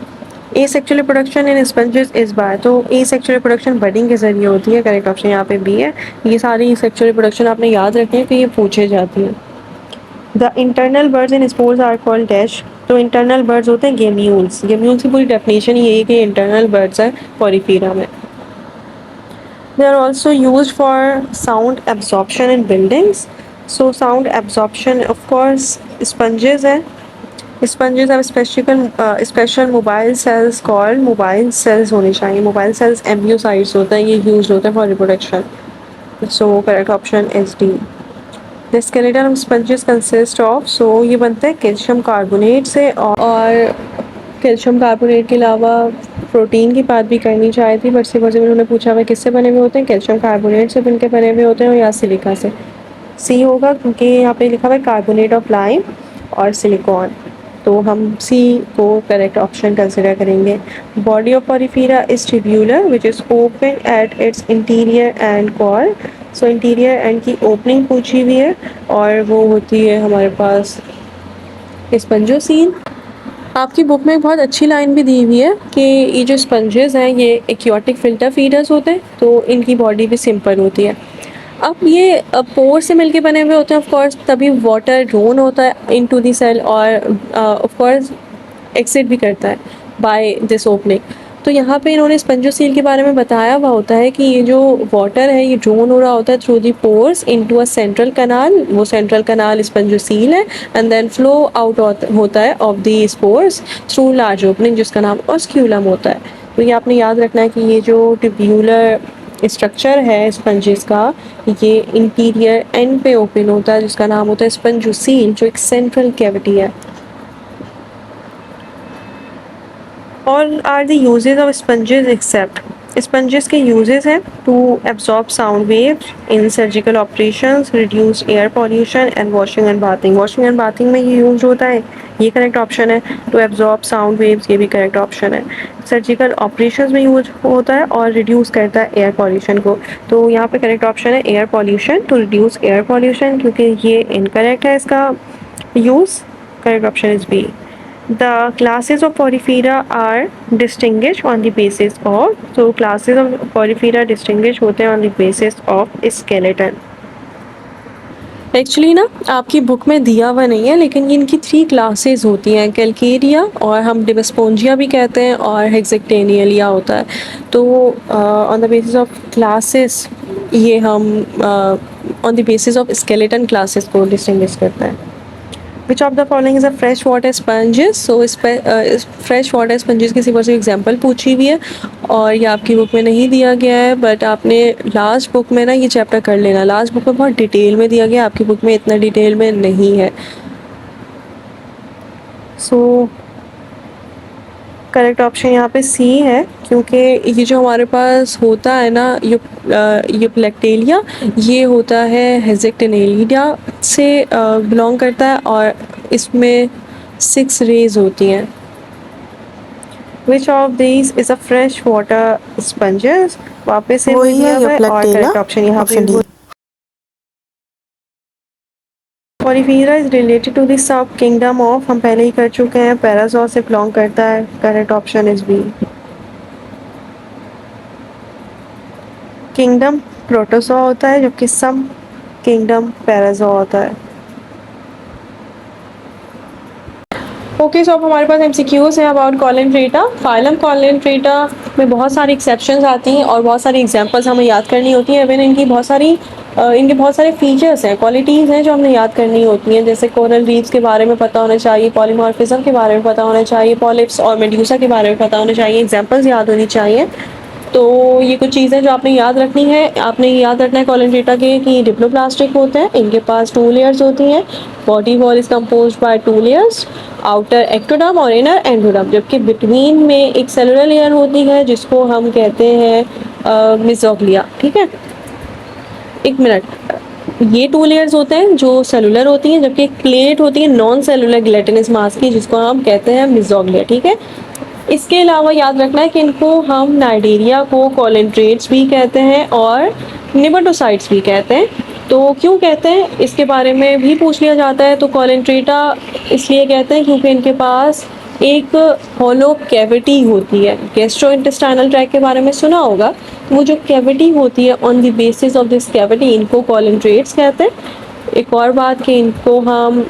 एसेक्सुअल रिप्रोडक्शन इन स्पंजेस इस बार, तो एसेक्सुअल रिप्रोडक्शन बडिंग के जरिए होती है। करेक्ट ऑप्शन यहाँ पे बी है। ये सारी सेक्सुअल रिप्रोडक्शन आपने याद रखनी है कि ये पूछे जाती है। The internal buds in spores are called dash, तो इंटरनल बर्ड्स होते हैं गेम्यूल्स। गेम्यूल्स की पूरी डेफिनेशन ये है कि इंटरनल बर्ड्स हैं पॉलीफीरा में। They are also used for sound absorption in buildings. So sound absorption, of course, sponges हैं। Sponges have special mobile cells called mobile cells होने चाहिए। Mobile cells MU-sites होते हैं, ये used होते हैं for reproduction. So correct option is D. The skeleton of sponges consist of, so ये बनते हैं कैल्शियम कार्बोनेट से, और कैल्शियम कार्बोनेट के अलावा प्रोटीन की बात भी करनी चाहिए थी, बट सिर्फ उन्होंने पूछा हुआ किससे बने हुए होते हैं, कैल्शियम कार्बोनेट से बनके बने हुए होते हैं और या सिलिका से। सी होगा क्योंकि यहाँ पे लिखा हुआ है कार्बोनेट ऑफ लाइम और सिलिकॉन, तो हम सी को करेक्ट ऑप्शन कंसिडर करेंगे। Body of porifera is tubular which is open at its interior end call, so interior end की ओपनिंग पूछी हुई है और वो होती है हमारे पास स्पंजोसील। आपकी बुक में एक बहुत अच्छी लाइन भी दी हुई है कि ये जो स्पंजेस हैं ये एक्वाटिक फिल्टर फीडर्स होते हैं, तो इनकी बॉडी भी सिंपल होती है। अब ये पोर से मिलके बने हुए होते हैं ऑफ कोर्स, तभी वाटर ड्रोन होता है इनटू द सेल और ऑफ कोर्स एक्सिट भी करता है बाय दिस ओपनिंग। तो यहाँ पे इन्होंने स्पंजोसील के बारे में बताया हुआ होता है कि ये जो वाटर है ये ड्रोन हो रहा होता है through the pores into a central canal, वो सेंट्रल कनाल स्पंजोसील है, एंड देन फ्लो आउट होता है of the spores through large opening जिसका नाम ऑस्क्यूलम होता है। तो ये आपने याद रखना है कि ये जो ट्यूब्यूलर स्ट्रक्चर है स्पंजेस का, ये इंटीरियर एंड पे ओपन होता है जिसका नाम होता है स्पंजोसील, जो एक सेंट्रल कैविटी है। All are the uses of sponges except, sponges के uses हैं to absorb sound waves in surgical operations, reduce air pollution and washing and bathing. washing and bathing में ये यूज होता है, ये करेक्ट ऑप्शन है। to absorb sound waves ये भी करेक्ट ऑप्शन है। सर्जिकल ऑपरेशंस में यूज होता है और रिड्यूस करता है एयर पॉल्यूशन को, तो यहाँ पे करेक्ट ऑप्शन है air pollution, to reduce air pollution, क्योंकि ये इनकरेक्ट है इसका use. Correct option is B. The classes of Porifera are distinguished on the basis of, so classes of Porifera distinguished होते हैं on the basis of skeleton. Actually ना आपकी book में दिया हुआ नहीं है, लेकिन इनकी 3 क्लासेस होती हैं, कैलकेरिया और हम डिबस्पोंजिया भी कहते हैं और हेक्सेक्टेनियलिया होता है। तो on the basis of classes ये हम on the basis of skeleton classes को डिस्टिंग्विश करते हैं। Which of the following is a fresh water sponges? So fresh water sponges की सिर्फ एग्जाम्पल पूछी हुई है और ये आपकी बुक में नहीं दिया गया है, बट आपने लास्ट बुक में ना ये चैप्टर कर लेना। लास्ट बुक में बहुत डिटेल में दिया गया, आपकी बुक में इतना डिटेल में नहीं है। सो करेक्ट ऑप्शन यहाँ पे सी है, क्योंकि ये जो हमारे पास होता है ना यूप्लेक्टेलिया, ये होता है हेक्सेक्टेनियलिया से बिलोंग करता है और इसमें 6 रेज होती हैं। Which of these is a fresh water sponges? वापस से वही है और यूप्लेक्टेलिया, करेक्ट ऑप्शन यहाँ ऑप्शन पे D. Porifera is related to the sub kingdom of, हम पहले ही कर चुके हैं, पैराजोआ से बिलोंग करता है। Correct option is B. Kingdom protozoa होता है जबकि सब किंगडम पैराजोआ होता है। ओके, सो अब हमारे पास एमसीक्यूज हैं अबाउट कॉलेंट्रेटा। फाइलम कॉलेंट्रेटा में बहुत सारी एक्सेप्शंस आती हैं और बहुत सारी एग्जांपल्स हमें याद करनी होती हैं। इवन इनके बहुत सारे फीचर्स हैं, क्वालिटीज़ हैं जो हमें याद करनी होती हैं, जैसे कोरल रीफ्स के बारे में पता होना चाहिए, पॉलीमॉर्फिज्म के बारे में पता होना चाहिए, पॉलिप्स और मेड्यूसा के बारे में पता होना चाहिए, एग्जाम्पल्स याद होनी चाहिए। तो ये कुछ चीज़ें जो आपने याद रखनी है। आपने याद रखना है कॉलेंट्रेटा के कि डिप्लोप्लास्टिक होते हैं, इनके पास 2 लेयर्स होती हैं। Body wall is composed bye 2 layers, outer ectoderm और इनर एंडोडर्म, जबकि बिटवीन में एक सेलुलर लेयर होती है जिसको हम कहते हैं मेसोग्लिया। ठीक है, एक मिनट, ये 2 लेयर्स होते हैं जो सेलुलर होती हैं, जबकि एक प्लेट होती है नॉन सेलुलर गिलेटिनस मास की जिसको हम कहते हैं मेसोग्लिया। ठीक है, इसके अलावा याद रखना है कि इनको हम नाइडेरिया को कॉलेंट्रेट्स भी कहते हैं और निमेटोसाइट्स भी कहते हैं। तो क्यों कहते हैं इसके बारे में भी पूछ लिया जाता है। तो कॉलेंट्रेटा इसलिए कहते हैं क्योंकि इनके पास एक होलो कैविटी होती है। गैस्ट्रोइंटेस्टाइनल ट्रैक्ट के बारे में सुना होगा, तो वो जो कैविटी होती है, on the basis of this cavity इनको कॉलेंट्रेट्स कहते हैं। एक और बात कि इनको हम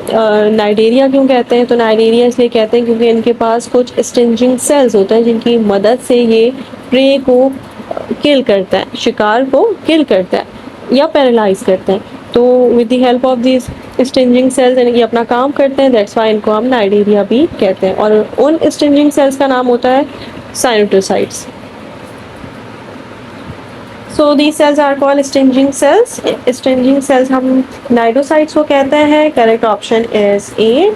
नाइडेरिया क्यों कहते हैं, तो नाइडेरिया इसलिए कहते हैं क्योंकि इनके पास कुछ स्टिंजिंग सेल्स होते हैं जिनकी मदद से ये प्रे को किल करता है, शिकार को किल करता है या पैरालाइज करते हैं। तो with the help of this stinging cells ये अपना काम करते हैं, दैट्स वाई इनको हम नाइडेरिया भी कहते हैं। और उन स्टिंजिंग सेल्स का नाम होता है साइनोटोसाइट्स। So these cells are called stinging cells. Stinging cells हम नाइडोसाइट्स को कहते हैं। Correct option is A.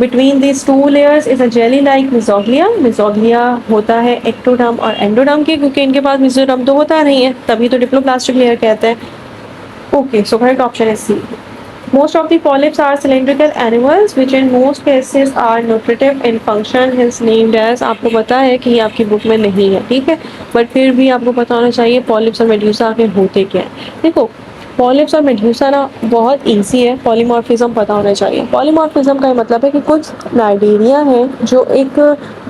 Between these two layers is a jelly-like mesoglea. Mesoglea होता है एक्टोडर्म और एंडोडर्म के, क्योंकि इनके पास मेसोडर्म तो होता नहीं है, तभी तो डिप्लोप्लास्टिक लेयर कहते हैं। Okay, so correct option is C. Most of the polyps are cylindrical animals, which in most cases are nutritive in function, hence named as। आपको पता है कि ये आपकी बुक में नहीं है, ठीक है, बट फिर भी आपको पता होना चाहिए पॉलिप्स और मेड्यूसा आखिर होते क्या है। देखो, पॉलिप्स और मेड्यूसा ना बहुत ईजी है, पॉलीमॉर्फिज्म पता होना चाहिए। पॉलीमॉर्फिज्म का मतलब है कि कुछ नाइडेरिया हैं जो एक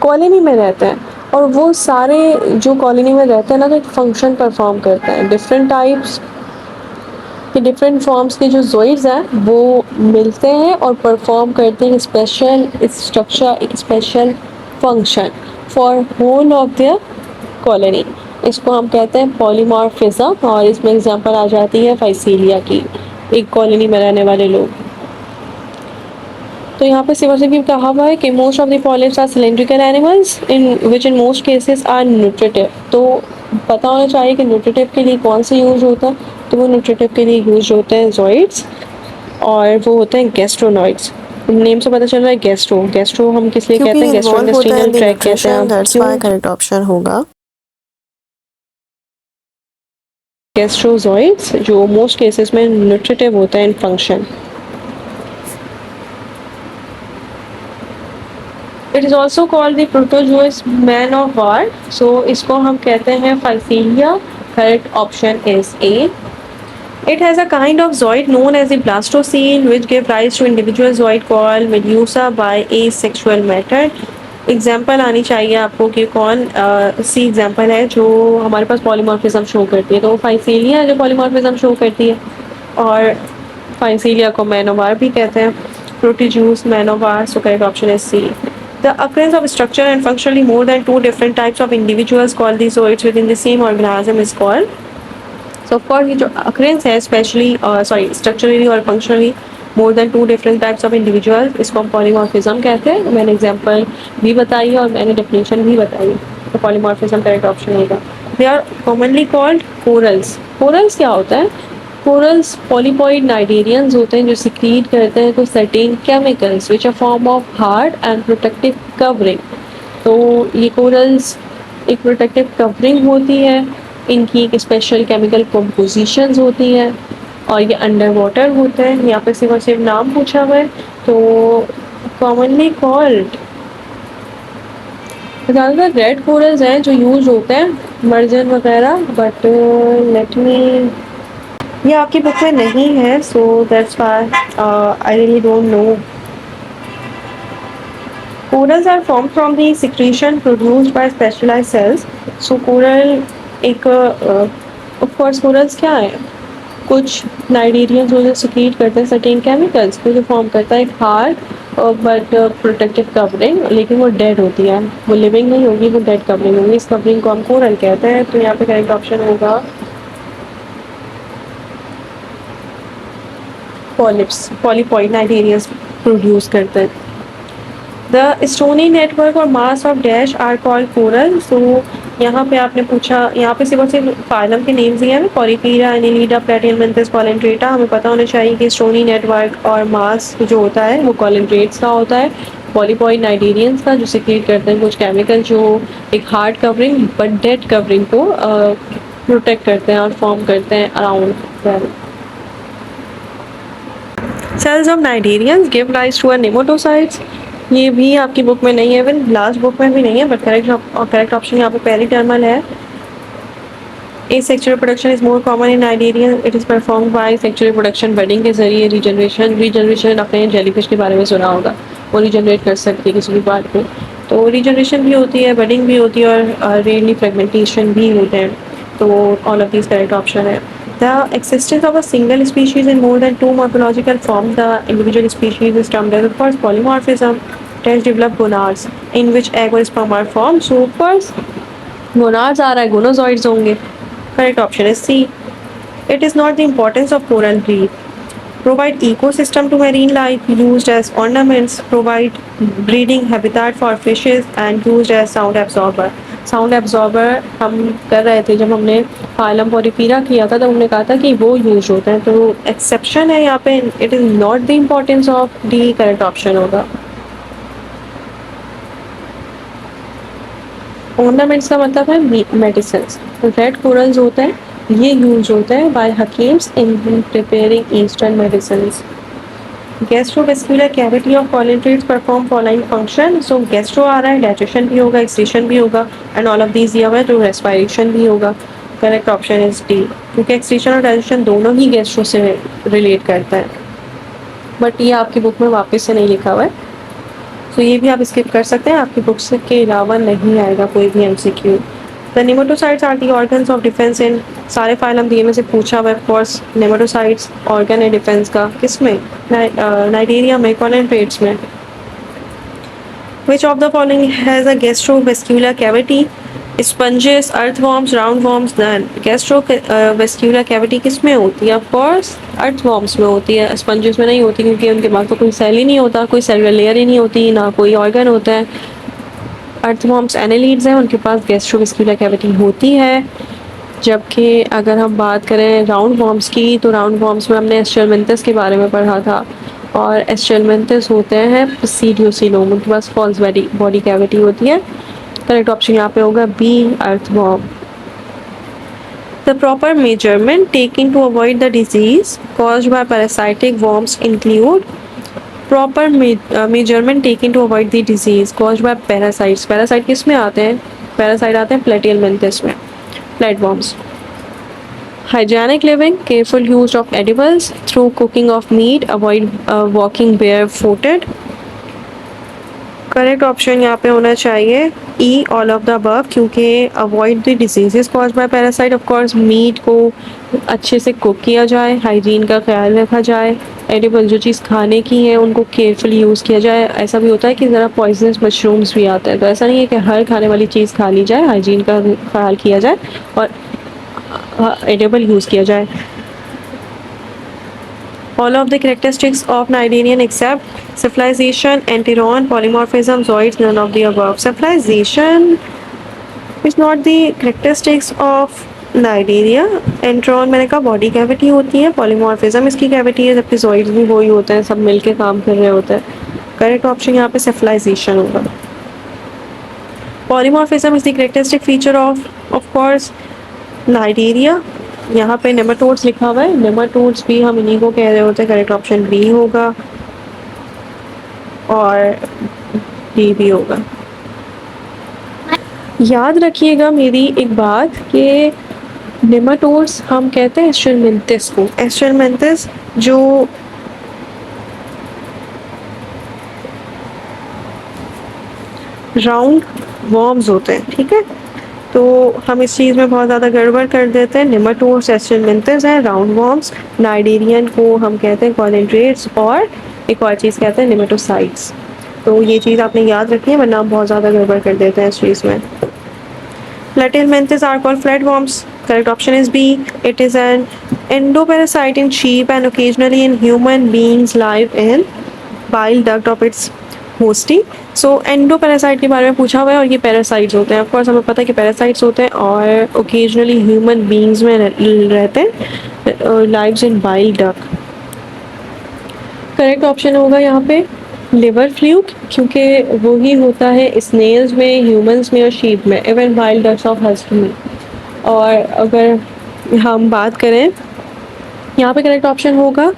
कॉलोनी में रहते हैं, और वो सारे जो कॉलोनी में रहते हैं ना, तो एक फंक्शन परफॉर्म करते हैं। डिफरेंट टाइप्स कि डिफरेंट फॉर्म्स के जो जोइड्स हैं वो मिलते हैं और परफॉर्म करते हैं स्पेशल स्ट्रक्चर, एक special function for whole of their colony. इसको हम कहते हैं पॉलीमॉर्फिज्म, और इसमें एग्जांपल आ जाती है फाइसीलिया की, एक कॉलोनी में रहने वाले लोग। तो यहाँ पे सिर्फ भी कहा हुआ है कि most of the polyps are cylindrical animals in which in most cases are nutritive. तो पता होना चाहिए कि न्यूट्रिटिव के लिए कौन से यूज होता है, तो वो न्यूट्रिटिव के लिए यूज होते हैं जॉइड्स, और वो होते हैं गैस्ट्रोनॉइड्स। नेम से पता चल रहा है गैस्ट्रो। गैस्ट्रो हम किस लिए कहते हैं, गैस्ट्रोइंटेस्टाइनल ट्रैक्ट कहते हैं। दैट्स व्हाई करेक्ट ऑप्शन होगा गैस्ट्रोजॉइड्स, जो मोस्ट केसेस में न्यूट्रिटिव होता है in function. It is also called the Portuguese man of war. So इसको हम कहते हैं physalia. Correct option is A. It has a kind of zoid known as the blastocele, which gave rise to individual zoid called medusa by asexual method. Example आनी चाहिए आपको कि कौन सी example है जो हमारे पास पॉलीमॉर्फिज्म शो करती है, तो वो फाइसीलिया जो पॉलीमॉर्फिज्म शो करती है, और फाइसीलिया को मैनोवार भी कहते हैं, Portuguese man of war. So correct option is C. The occurrence of structure and functionally more than two different types of individuals called the zoids within the same organism is called। So of course ये जो occurrence है specially structurally और functionally more than two different types of individuals, इसको हम polymorphism कहते हैं। मैंने example भी बताई है और मैंने डेफिनेशन भी बताई है, तो polymorphism करेक्ट ऑप्शन होगा। They are commonly called corals। corals क्या होता है? corals polypoid cnidarians होते हैं जो secrete करते हैं कुछ certain chemicals which are form of hard and protective covering। तो ये corals एक प्रोटेक्टिव कवरिंग होती है, इनकी एक स्पेशल केमिकल कंपोजिशंस होती हैं, और ये अंडर वाटर होते हैं। यहाँ पे सिर्फ और सिर्फ नाम पूछा हुआ है, तो कॉमनली कॉल्ड ज़्यादातर रेड कोरल्स हैं जो यूज होते हैं, मर्जन वगैरह, बट लेट मी, ये आपकी बुक में नहीं है, so that's why I really don't know. Corals are formed from the secretion produced by specialized cells. So coral एक of course corals क्या है, कुछ नाइडेरियंस जो सिक्रीट करते हैं सर्टेन केमिकल्स को, जो फॉर्म करता है एक हार्ड बट प्रोटेक्टिव कवरिंग, लेकिन वो डेड होती है, वो लिविंग नहीं होगी, वो डेड कवरिंग होगी। इस कवरिंग को हम कोरल कहते हैं। तो यहाँ पे करेक्ट ऑप्शन होगा पॉलिप्स, पॉलीपॉइड नाइडेरियंस प्रोड्यूस करते हैं। द स्टोनी नेटवर्क और mass of dash are called coral. So यहाँ पे आपने पूछा, यहाँ पे सिर्फ और सिर्फ फाइलम के नेम्स दिए हैं, पॉलीपीरा, एनिलीडा, प्लेटिनमेंथिस, कॉलेंट्रेटा। हमें पता होना चाहिए कि स्टोनी नेटवर्क और मास जो होता है वो कॉलेंट्रेट्स का होता है, पॉलीपॉइड नाइडेरियंस का, जो सिक्रीट करते हैं कुछ केमिकल जो एक hard covering but dead covering को प्रोटेक्ट करते हैं और फॉर्म करते हैं around them. Cells of cnidarians give rise to nematocytes. ये भी आपकी बुक में नहीं है, इवन लास्ट बुक में भी नहीं है, बट करेक्ट ऑप्शन यहाँ पे पेरिटर्मल है। Sexual reproduction is more common in Nigeria, it is perform by sexual reproduction budding के जरिए रीजनरेशन आपने जेलीफिश के बारे में सुना होगा, वो रीजनरेट कर सकती है किसी भी पार्ट को, तो रीजनरेशन भी होती है, बडिंग भी होती है और रेयरली फ्रेगमेंटेशन भी होते हैं, तो all of this correct option है। The existence of a single species in more than two morphological forms, the individual species is termed as, of course, polymorphism. It has developed gonads in which egg or sperm are formed. So, of course, gonads are gonozoids होंगे. Correct option is C. It is not the importance of coral reef. Provide ecosystem to marine life, used as ornaments, provide breeding habitat for fishes and used as sound absorber. Sound absorber हम कर रहे थे जब हमने phylum Porifera किया था, तो हमने कहा था कि वो यूज होते हैं, तो एक्सेप्शन है यहाँ पे, it is not the importance of D correct option होगा। ऑर्नामेंट्स का मतलब है मेडिसिन, तो रेड कोरल्स होते हैं, ये यूज होते हैं by hakims in preparing eastern medicine. Gastrovascular cavity of coelenterates perform following function, so gastro आ रहा है, डाइजेशन भी होगा, एक्सक्रीशन भी होगा एंड ऑल ऑफ दीज दिया हुआ है, तो रेस्पिरेशन भी होगा। करेक्ट ऑप्शन इज डी, क्योंकि एक्सक्रीशन और डाइजेशन दोनों ही गैस्ट्रो से रिलेट करता है, बट ये आपकी बुक में वापस से नहीं लिखा हुआ है, तो ये भी आप स्किप कर सकते हैं, आपकी बुक से के अलावा नहीं आएगा कोई भी MCQ. The nematocytes are the organs of defence in, सारे फाइलम दिए में से पूछा हुआ है, ऑफ कोर्स नेमेटोसाइड्स ऑर्गन है डिफेंस का, किसमें, नाइजीरिया में, कॉलिट्रेट्स में। Which of the following has a gastrovascular cavity? Sponges, earthworms, roundworms, none. Gastrovascular cavity किस में होती है? Of course, earthworms में होती है, sponges में नहीं होती, क्योंकि उनके पास तो कोई सेल ही नहीं होता, कोई सेलुलर लेयर ही नहीं होती, ना कोई ऑर्गन होता है। earthworms एनेलिड्स हैं, उनके पास गैस्ट्रोवेस्कुलर कैविटी होती है। जबकि अगर हम बात करें राउंड वॉर्म्स की, तो राउंड वॉर्म्स में हमने एस्ट्रेलमेंथस के बारे में पढ़ा था, और एस्ट्रेलमेंथस होते हैं प्सीडियोसिलोम, उनके पास फॉल्स बॉडी कैविटी होती है। करेक्ट ऑप्शन यहाँ पे होगा B, earthworm. The proper measurement taking to avoid the disease caused by parasitic worms include, proper measurement taking to avoid the disease caused by parasites, parasite किस में आते हैं? Parasite आते हैं प्लेटियलमेंथस में, flatworms. Hygienic living, careful use of edibles, through cooking of meat, avoid walking barefooted. Correct option यहाँ पे होना चाहिए E, all of the above, क्योंकि avoid the diseases cause by parasite, of course meat को अच्छे से cook किया जाए, हाइजीन का ख्याल रखा जाए, एडिबल जो चीज़ खाने की है उनको केयरफुली यूज़ किया जाए। ऐसा भी होता है कि ज़रा पॉइजनस मशरूम्स भी आते हैं, तो ऐसा नहीं है कि हर खाने वाली चीज़ खा ली जाए, हाइजीन का ख्याल किया जाए और एडिबल यूज़ किया जाए। All of the characteristics of Nigerian except cephalization, enteron, polymorphism, zoids, none of the above. Cephalization is not the characteristics of Nigeria. Enteron मैंने कहा बॉडी कैविटी होती है, polymorphism इसकी कैविटी है, जबकि zoids भी वही होते हैं, सब मिलके काम कर रहे होते हैं। करेक्ट ऑप्शन यहाँ पे cephalization होगा। Polymorphism is the characteristic feature of course Nigeria। यहाँ पे नेमाटोड्स लिखा हुआ है, नेमाटोड्स भी हम इन्हीं को कह रहे होते हैं, करेक्ट ऑप्शन बी होगा और डी भी होगा। याद रखिएगा मेरी एक बात कि नेमाटोड्स हम कहते हैं एस्ट्रेलमेंथिस को, एस्ट्रेलमेंथिस जो राउंड वॉर्म्स होते हैं, ठीक है, तो हम इस चीज़ में बहुत ज़्यादा गड़बड़ कर देते हैं। नेमाटोड्स एस्ट्रेलमेंथिस हैं, राउंड वॉर्म्स, नाइजीरियन को हम कहते हैं कॉलिट्रेट्स, और एक और चीज़ कहते हैं नेमेटोसाइड्स। तो ये चीज़ आपने याद रखनी है, वरना आप बहुत ज़्यादा गड़बड़ कर देते हैं इस चीज़ में। Platyhelminthes are called flatworms, correct option is B, it is an endoparasite in sheep and occasionally in human beings live in bile duct of its host. So endoparasite के बारे में पूछा हुआ है, और ये पैरासाइट्स होते हैं, ऑफकोर्स हमें पता है कि पैरासाइट्स होते हैं और ओकेजनली ह्यूमन बीइंग्स में रहते हैं, lives in bile duct. Correct option होगा यहाँ पे लिवर फ्लूक, क्योंकि वही होता है स्नेल्स में, ह्यूमंस में और शीप में, even bile ducts of husky में। और अगर हम बात करें यहाँ पे करेक्ट ऑप्शन होगा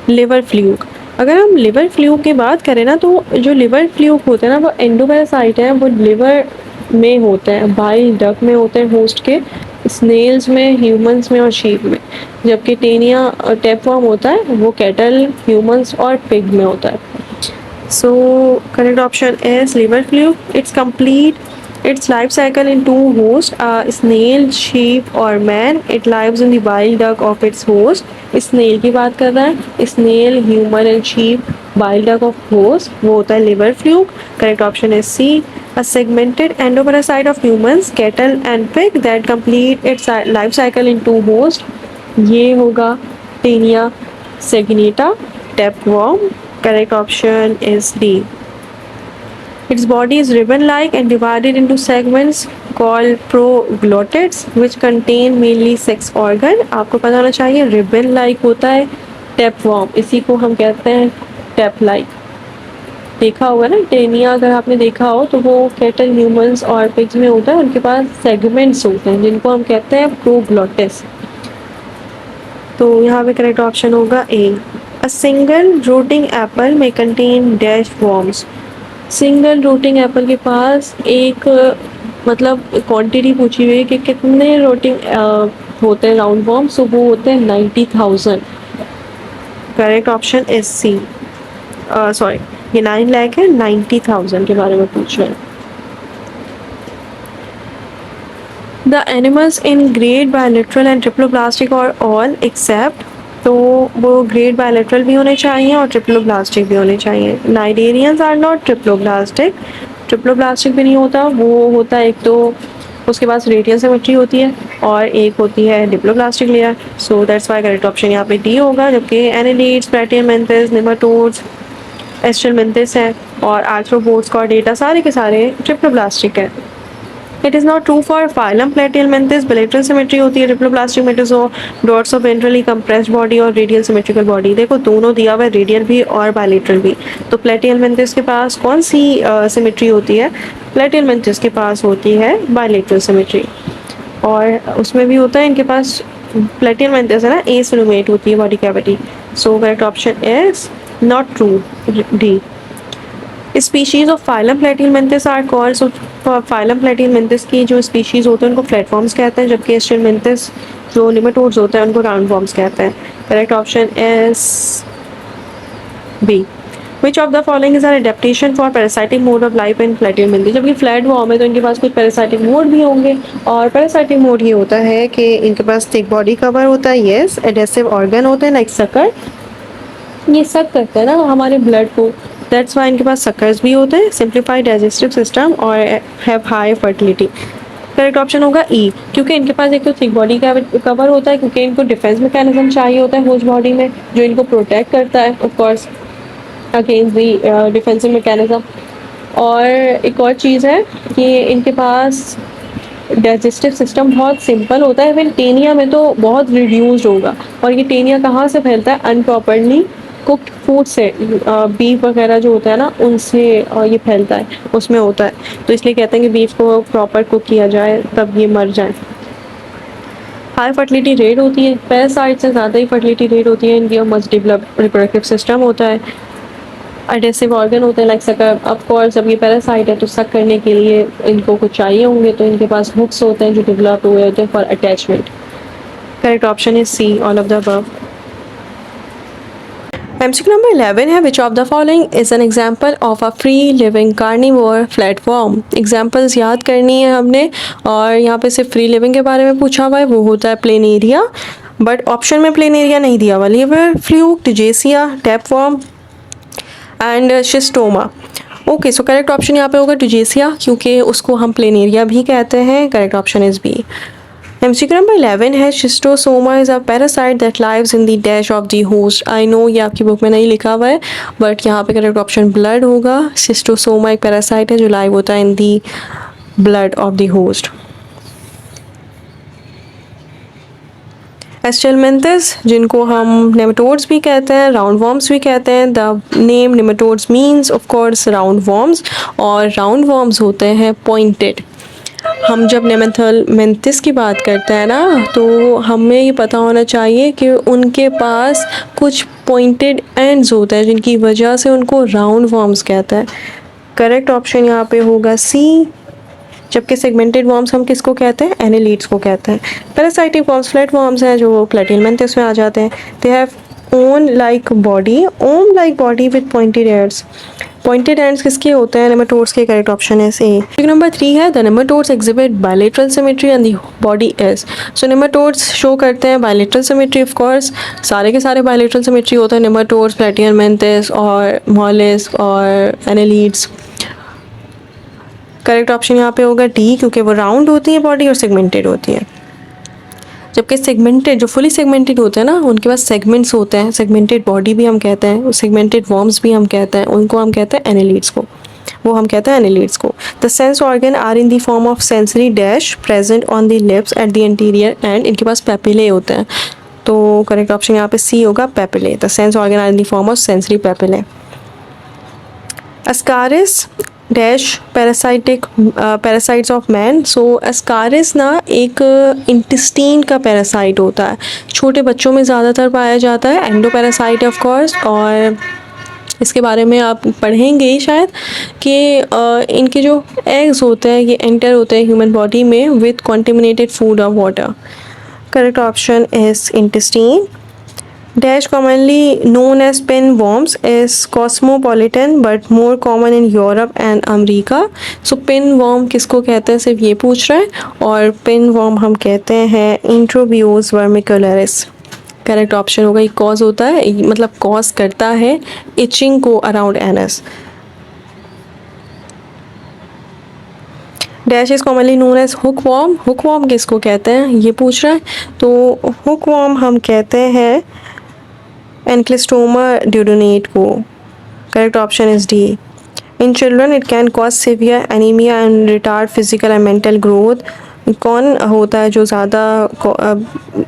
लिवर फ्लूक। अगर हम लिवर फ्लूक की बात करें ना, तो जो लिवर फ्लूक होते हैं ना, वो एंडोपैरासाइट है, वो लिवर में होते हैं, बाइल डक्ट में होते हैं होस्ट के, स्नेल्स में, ह्यूमंस में और शीप में, जबकि टेनिया टैपवर्म होता है वो कैटल, ह्यूमंस और पिग में होता है. So correct option is liver fluke. It's complete its life cycle in two hosts, snail, sheep or man. It lives in the bile duct of its host. Snail की बात कर रहा है. Snail, human and sheep, bile duct of host, वो होता है liver fluke. Correct option is C. A segmented endoparasite of humans, cattle and pig that complete its life cycle in two hosts. ये होगा Taenia saginata tapeworm. Correct option is D. Its body is ribbon-like and divided into segments called proglottids, which contain mainly sex organ. आपको पता होना चाहिए ribbon-like होता है tapeworm, इसी को हम कहते हैं tape-like. देखा होगा ना टेनिया, अगर आपने देखा हो तो वो कैटल, ह्यूमंस और पिग्स में होता है, उनके पास सेगमेंट्स होते हैं जिनको हम कहते हैं प्रोग्लोटिस. तो यहाँ पे करेक्ट ऑप्शन होगा ए. अ सिंगल रूटिंग एप्पल में contain dash worms. Single routing Apple के पास एक मतलब क्वांटिटी पूछी हुई है कि कितने रूटिंग होते हैं राउंड वॉर्म्स, तो वो होते हैं 90,000. Correct option is C. Sorry, ये 9 लाख है, 90,000 के बारे में पूछ रहे हैं. The animals in great bilateral and triploblastic are all except, तो वो ग्रेट बायलेटरल भी होने चाहिए और ट्रिप्लोब्लास्टिक भी होने चाहिए. Cnidarians are not triploblastic. Triploblastic भी नहीं होता, वो होता है एक तो उसके पास रेडियल सिमेट्री होती है और एक होती है diploblastic layer. So that's why correct option यहाँ पे डी होगा. जबकि एनालिड्स, प्लैटियमेंथिस, नेमाटोड्स, एस्ट्रेलमेंथिस है और आर्थ्रोपोड्स, कॉर्डेटा, सारे के सारे ट्रिप्लोब्लास्टिक है. It is not true for phylum platyhelminthes. Bilateral symmetry होती है ट्रिप्लोब्लास्टिक में, तो dots of ventrally compressed body और रेडियल सिमेट्रिकल बॉडी. देखो दोनों दिया हुआ है, रेडियल भी और बायलेटरल भी. तो प्लेटियलमेंथिस के पास कौन सी सिमेट्री होती है? प्लेटियलमेंथिस के पास होती है बायलेटरल सिमेट्री, और उसमें भी होता है इनके पास प्लेटियलमेंथिस है ना, एसिलुमेट होती है body cavity. So correct option is not true, D. Species of phylum platyhelminthes are called. Phylum platyhelminthes की जो स्पीशीज होते हैं उनको फ्लैटफॉर्म्स कहते हैं, जबकि एस्ट्रेलमेंथिस जो निमेटोड्स होते हैं उनको राउंड फॉर्म्स कहते हैं. Correct option is B. Which of the following is an adaptation for parasitic mode of life in प्लेटियलमेंथिस? जबकि फ्लैट वॉर्म है तो इनके पास कुछ पैरासाइटिक मोड भी होंगे, और पैरासाइटिक मोड ये होता है कि इनके पास थिक बॉडी कवर होता है, यस, एडेसिव ऑर्गन होते हैं लाइक सकर, ये सक करते हैं ना हमारे ब्लड को, दैट्स वाई इनके पास सकर्स भी होते हैं, सिंप्लीफाइड डाइजेस्टिव सिस्टम और have high fertility. Correct option होगा ई, क्योंकि इनके पास एक तो थिक बॉडी कवर होता है, क्योंकि इनको डिफेंस मैकेनिज्म चाहिए होता है होस्ट बॉडी में जो इनको प्रोटेक्ट करता है of course against the defensive mechanism. और एक और चीज़ है कि इनके पास डाइजेस्टिव सिस्टम बहुत सिंपल होता है. इवन टेनिया में तो बहुत रिड्यूस्ड होगा, और ये टेनिया कहाँ से फैलता है? अनप्रॉपरली कुक्ड फूड से, बीफ वगैरह जो होता है ना उनसे ये फैलता है, उसमें होता है. तो इसलिए कहते हैं कि बीफ को प्रॉपर कुक किया जाए तब ये मर जाए. हाई फर्टिलिटी रेट होती है, पैरासाइट से ज़्यादा ही फर्टिलिटी रेट होती है इनकी, और मस्ट डेवलप रिप्रोडक्टिव सिस्टम होता है. एडेसिव ऑर्गन होते हैं लाइक सकर. ऑफ कोर्स जब ये पैरासाइट है तो सक करने के लिए इनको कुछ चाहिए होंगे, तो इनके पास हुक्स होते हैं जो डेवलप हुए होते हैं for attachment. Correct option is C, all of the above. MCQ number 11 है which of the following is an example of a free living carnivore flatworm. Examples याद करनी है हमने, और यहाँ पे सिर्फ फ्री लिविंग के बारे में पूछा हुआ है, वो होता है प्लेनेरिया, बट ऑप्शन में प्लेनेरिया नहीं दिया हुआ. Liver fluke, dugesia, tapeworm and schistosoma. Okay, so correct option यहाँ पे होगा टिजेसिया, क्योंकि उसको हम प्लेनेरिया भी कहते हैं. Correct option is B. MCQ number 11 है schistosoma is a parasite that lives in the dash of the host. I know ये आपकी बुक में नहीं लिखा हुआ है, बट यहाँ पे करेक्ट ऑप्शन ब्लड होगा. शिस्टोसोमा एक पैरासाइट है जो लाइव होता है in the blood of the host. Aschelminthes, जिनको हम नेमाटोड्स भी कहते हैं, राउंड वॉर्म्स भी कहते हैं. The name nematodes means of course round worms, और राउंड वॉर्म्स होते हैं पॉइंटेड. हम जब नेमाथलमेंथिस की बात करते हैं ना, तो हमें ये पता होना चाहिए कि उनके पास कुछ पॉइंटेड एंड्स होते हैं जिनकी वजह से उनको राउंड वॉर्म्स कहते हैं. करेक्ट ऑप्शन यहाँ पे होगा सी, जबकि सेगमेंटेड वॉर्म्स हम किसको कहते हैं, एनेलिड्स को कहते हैं। पैरासाइटिक वॉर्म्स फ्लैट वॉर्म्स हैं जो प्लेटिहेलमिन्थस में आ जाते हैं। They have worm like body with pointed ends. Pointed ends किसके होते हैं, नेमाटोड्स के। करेक्ट ऑप्शन है ए। नंबर 3 है the nematodes exhibit bilateral symmetry and the body is. So nematodes show करते हैं बायलेटरल सिमेट्री। ऑफ कोर्स सारे के सारे बायलेटरल सिमेट्री होते हैं, नेमाटोड्स, प्लेटिहेलमिन्थस और मोलस्क और एनेलिड्स। करेक्ट ऑप्शन यहाँ पे होगा डी, क्योंकि वो राउंड होती है बॉडी और सेगमेंटेड होती है। जबकि सेगमेंटेड, जो फुली सेगमेंटेड होते हैं ना, उनके पास सेगमेंट्स होते हैं। सेगमेंटेड बॉडी भी हम कहते हैं, सेगमेंटेड वॉर्म्स भी हम कहते हैं, उनको हम कहते हैं एनेलिड्स को। वो हम कहते हैं एनेलिड्स को। The sense organ are in the form of sensory dash present on the lips at the anterior end. इनके पास पेपिले होते हैं। तो करेक्ट ऑप्शन यहाँ पे सी होगा, papillae. The sense organ are in the form of sensory papillae. Ascaris dash parasites of man. So ascaris ना एक इंटेस्टाइन का पैरासाइट होता है, छोटे बच्चों में ज़्यादातर पाया जाता है। एंडोपैरासाइट ऑफ कोर्स, और इसके बारे में आप पढ़ेंगे ही शायद कि इनके जो एग्स होते हैं ये एंटर होते हैं ह्यूमन बॉडी में विथ कॉन्टेमिनेटेड फूड और water. Correct option is intestine. Dash, commonly known as pinworms, is cosmopolitan but more common in Europe and America. So pinworm किसको कहते हैं, सिर्फ ये पूछ रहा है। और pinworm हम कहते हैं Introbius vermicularis। करेक्ट ऑप्शन होगा, ये कॉज होता है, मतलब कॉज करता है इचिंग को around anus. Dash is commonly known as hookworm. Hookworm किसको कहते हैं ये पूछ रहा है। तो हुकवॉर्म हम कहते हैं एनक्लिस्टोमा ड्यूडोनेट को। Correct option is D. In children it can cause severe anaemia and retard physical and mental growth. कौन होता है जो ज़्यादा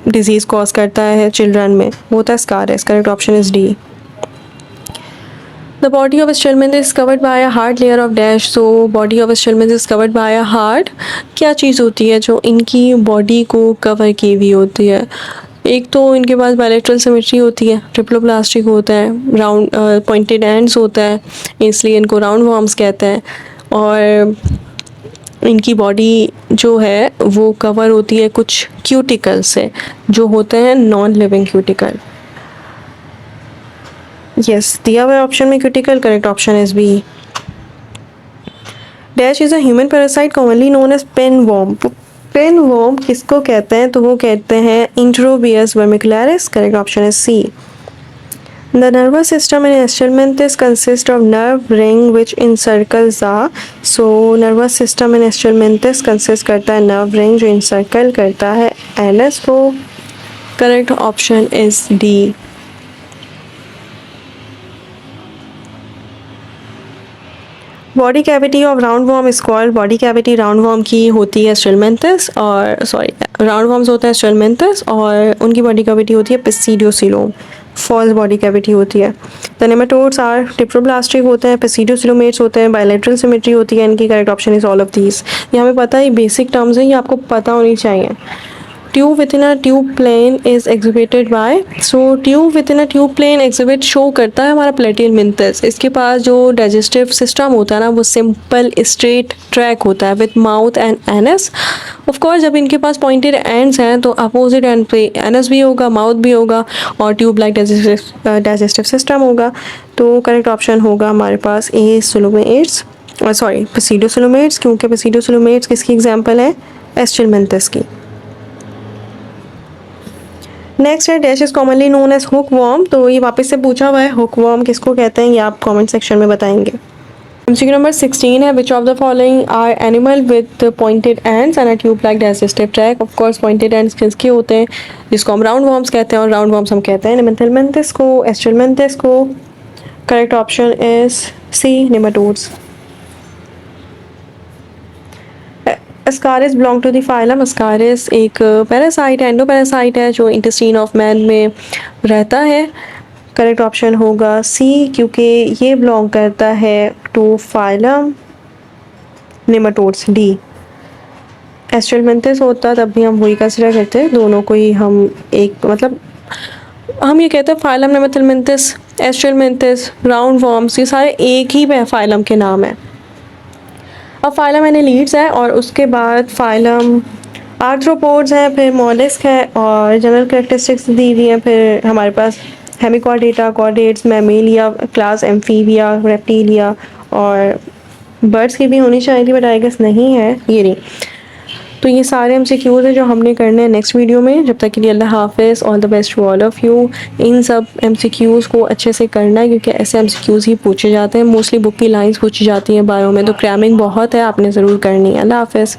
डिजीज़ कॉज करता है चिल्ड्रन में, वो होता है ascaris. Correct option is D. The body of aschelminth is covered by a hard layer of dash. So body of aschelminth is covered by a hard. क्या चीज़ होती है जो इनकी बॉडी को कवर की हुई होती है। एक तो इनके पास बायलेटरल सिमेट्री होती है, ट्रिप्लोप्लास्टिक होता है, राउंड पॉइंटेड एंड्स होता है, इसलिए इनको राउंड वॉर्म्स कहते हैं। और इनकी बॉडी जो है वो कवर होती है कुछ क्यूटिकल से, जो होते हैं नॉन लिविंग क्यूटिकल। यस, दिया हुआ ऑप्शन में cuticle. Correct option is B. Dash is a human parasite commonly known as pinworm. Pinworm किसको कहते हैं, तो वो कहते हैं enterobius vermicularis. Correct option is C. The nervous system in Estelminthus consists of nerve ring which encircles the। So nervous system in Estelminthus consist करता है nerve ring जो encircle करता है anus को। Correct option is D। Body cavity of round worm is called. Body cavity round warm की होती है स्टिलमिंथस, और सॉरी राउंड वॉर्म्स होता है स्टिलमिंथस और उनकी बॉडी कैविटी होती है पिसिडियोसिलोम। फॉल्स बॉडी कैविटी होती है। द नेमाटोड्स आर डिप्लोप्लास्टिक होते हैं, पिसिडियोसिलोमेट्स होते हैं, बायलेटरल सिमेट्री होती है इनकी। Correct option is all of these. ये हमें पता है, बेसिक टर्म्स हैं, ये आपको पता होनी चाहिए। Tube within a tube plan is exhibited by. So tube within a tube plan exhibit show करता है हमारा प्लेटिहेलमिन्थस। इसके पास जो डाइजेस्टिव सिस्टम होता है ना, वो सिंपल स्ट्रेट ट्रैक होता है with mouth and anus. Of course जब इनके पास पॉइंटेड एंड्स हैं तो अपोजिट एंड पे एनस भी होगा, माउथ भी होगा, और ट्यूब लाइक डाइजेस्टिव सिस्टम होगा। तो करेक्ट ऑप्शन होगा हमारे पास ए सिलोमेट्स, सॉरी पिसिडियोसिलोमेट्स, क्योंकि पिसिडियोसिलोमेट्स किसकी एग्जाम्पल है, एस्टिलमिंथस की। नेक्स्ट है dash is commonly known as hookworm. तो ये वापस से पूछा हुआ है, हुक वॉर्म किसको कहते हैं ये आप कमेंट सेक्शन में बताएंगे। MCQ नंबर 16 है which of the following are animal with pointed ends and a tube like digestive tract. Of course pointed ends किसके होते हैं, जिसको हम राउंड वॉर्म्स कहते हैं, और राउंड वॉर्म्स हम कहते हैं नेमाटोड्स को, एस्टिलमिंथस को। Correct option is C, nematodes. Ascaris belong to the phylum. Ascaris एक पैरासाइट है, एंडोपैरासाइट है, जो इंटेस्टाइन ऑफ मैन में रहता है। करेक्ट ऑप्शन होगा सी, क्योंकि ये बिलोंग करता है टू फाइलम नेमाटोड्स। डी एस्टिलमिंथस होता तब भी हम वही कंसिडर करते हैं, दोनों को ही हम एक, मतलब हम ये कहते हैं फाइलम नेमाटोड्स, एस्टिलमिंथस, राउंड वॉर्म्स, ये सारे एक ही फाइलम के नाम है। अब फाइलम एनालीड्स है और उसके बाद फाइलम आर्थ्रोपोड्स हैं, फिर मोलस्क है और जनरल कैरेक्टरिस्टिक्स दी हुई हैं। फिर हमारे पास hemichordata, chordates, mammalia, class amphibia, reptilia और बर्ड्स की भी होनी चाहिए थी बट आई गेस नहीं है, ये नहीं। तो ये सारे एमसीक्यूज़ हैं जो हमने करने हैं नेक्स्ट वीडियो में। जब तक के लिए अल्लाह हाफिज़, all the best to all of you. इन सब एमसीक्यूज़ को अच्छे से करना है क्योंकि ऐसे एमसीक्यूज़ ही पूछे जाते हैं, मोस्टली बुक की लाइंस पूछी जाती हैं बायो में, तो क्रैमिंग बहुत है, आपने ज़रूर करनी है। अल्लाह हाफिज़।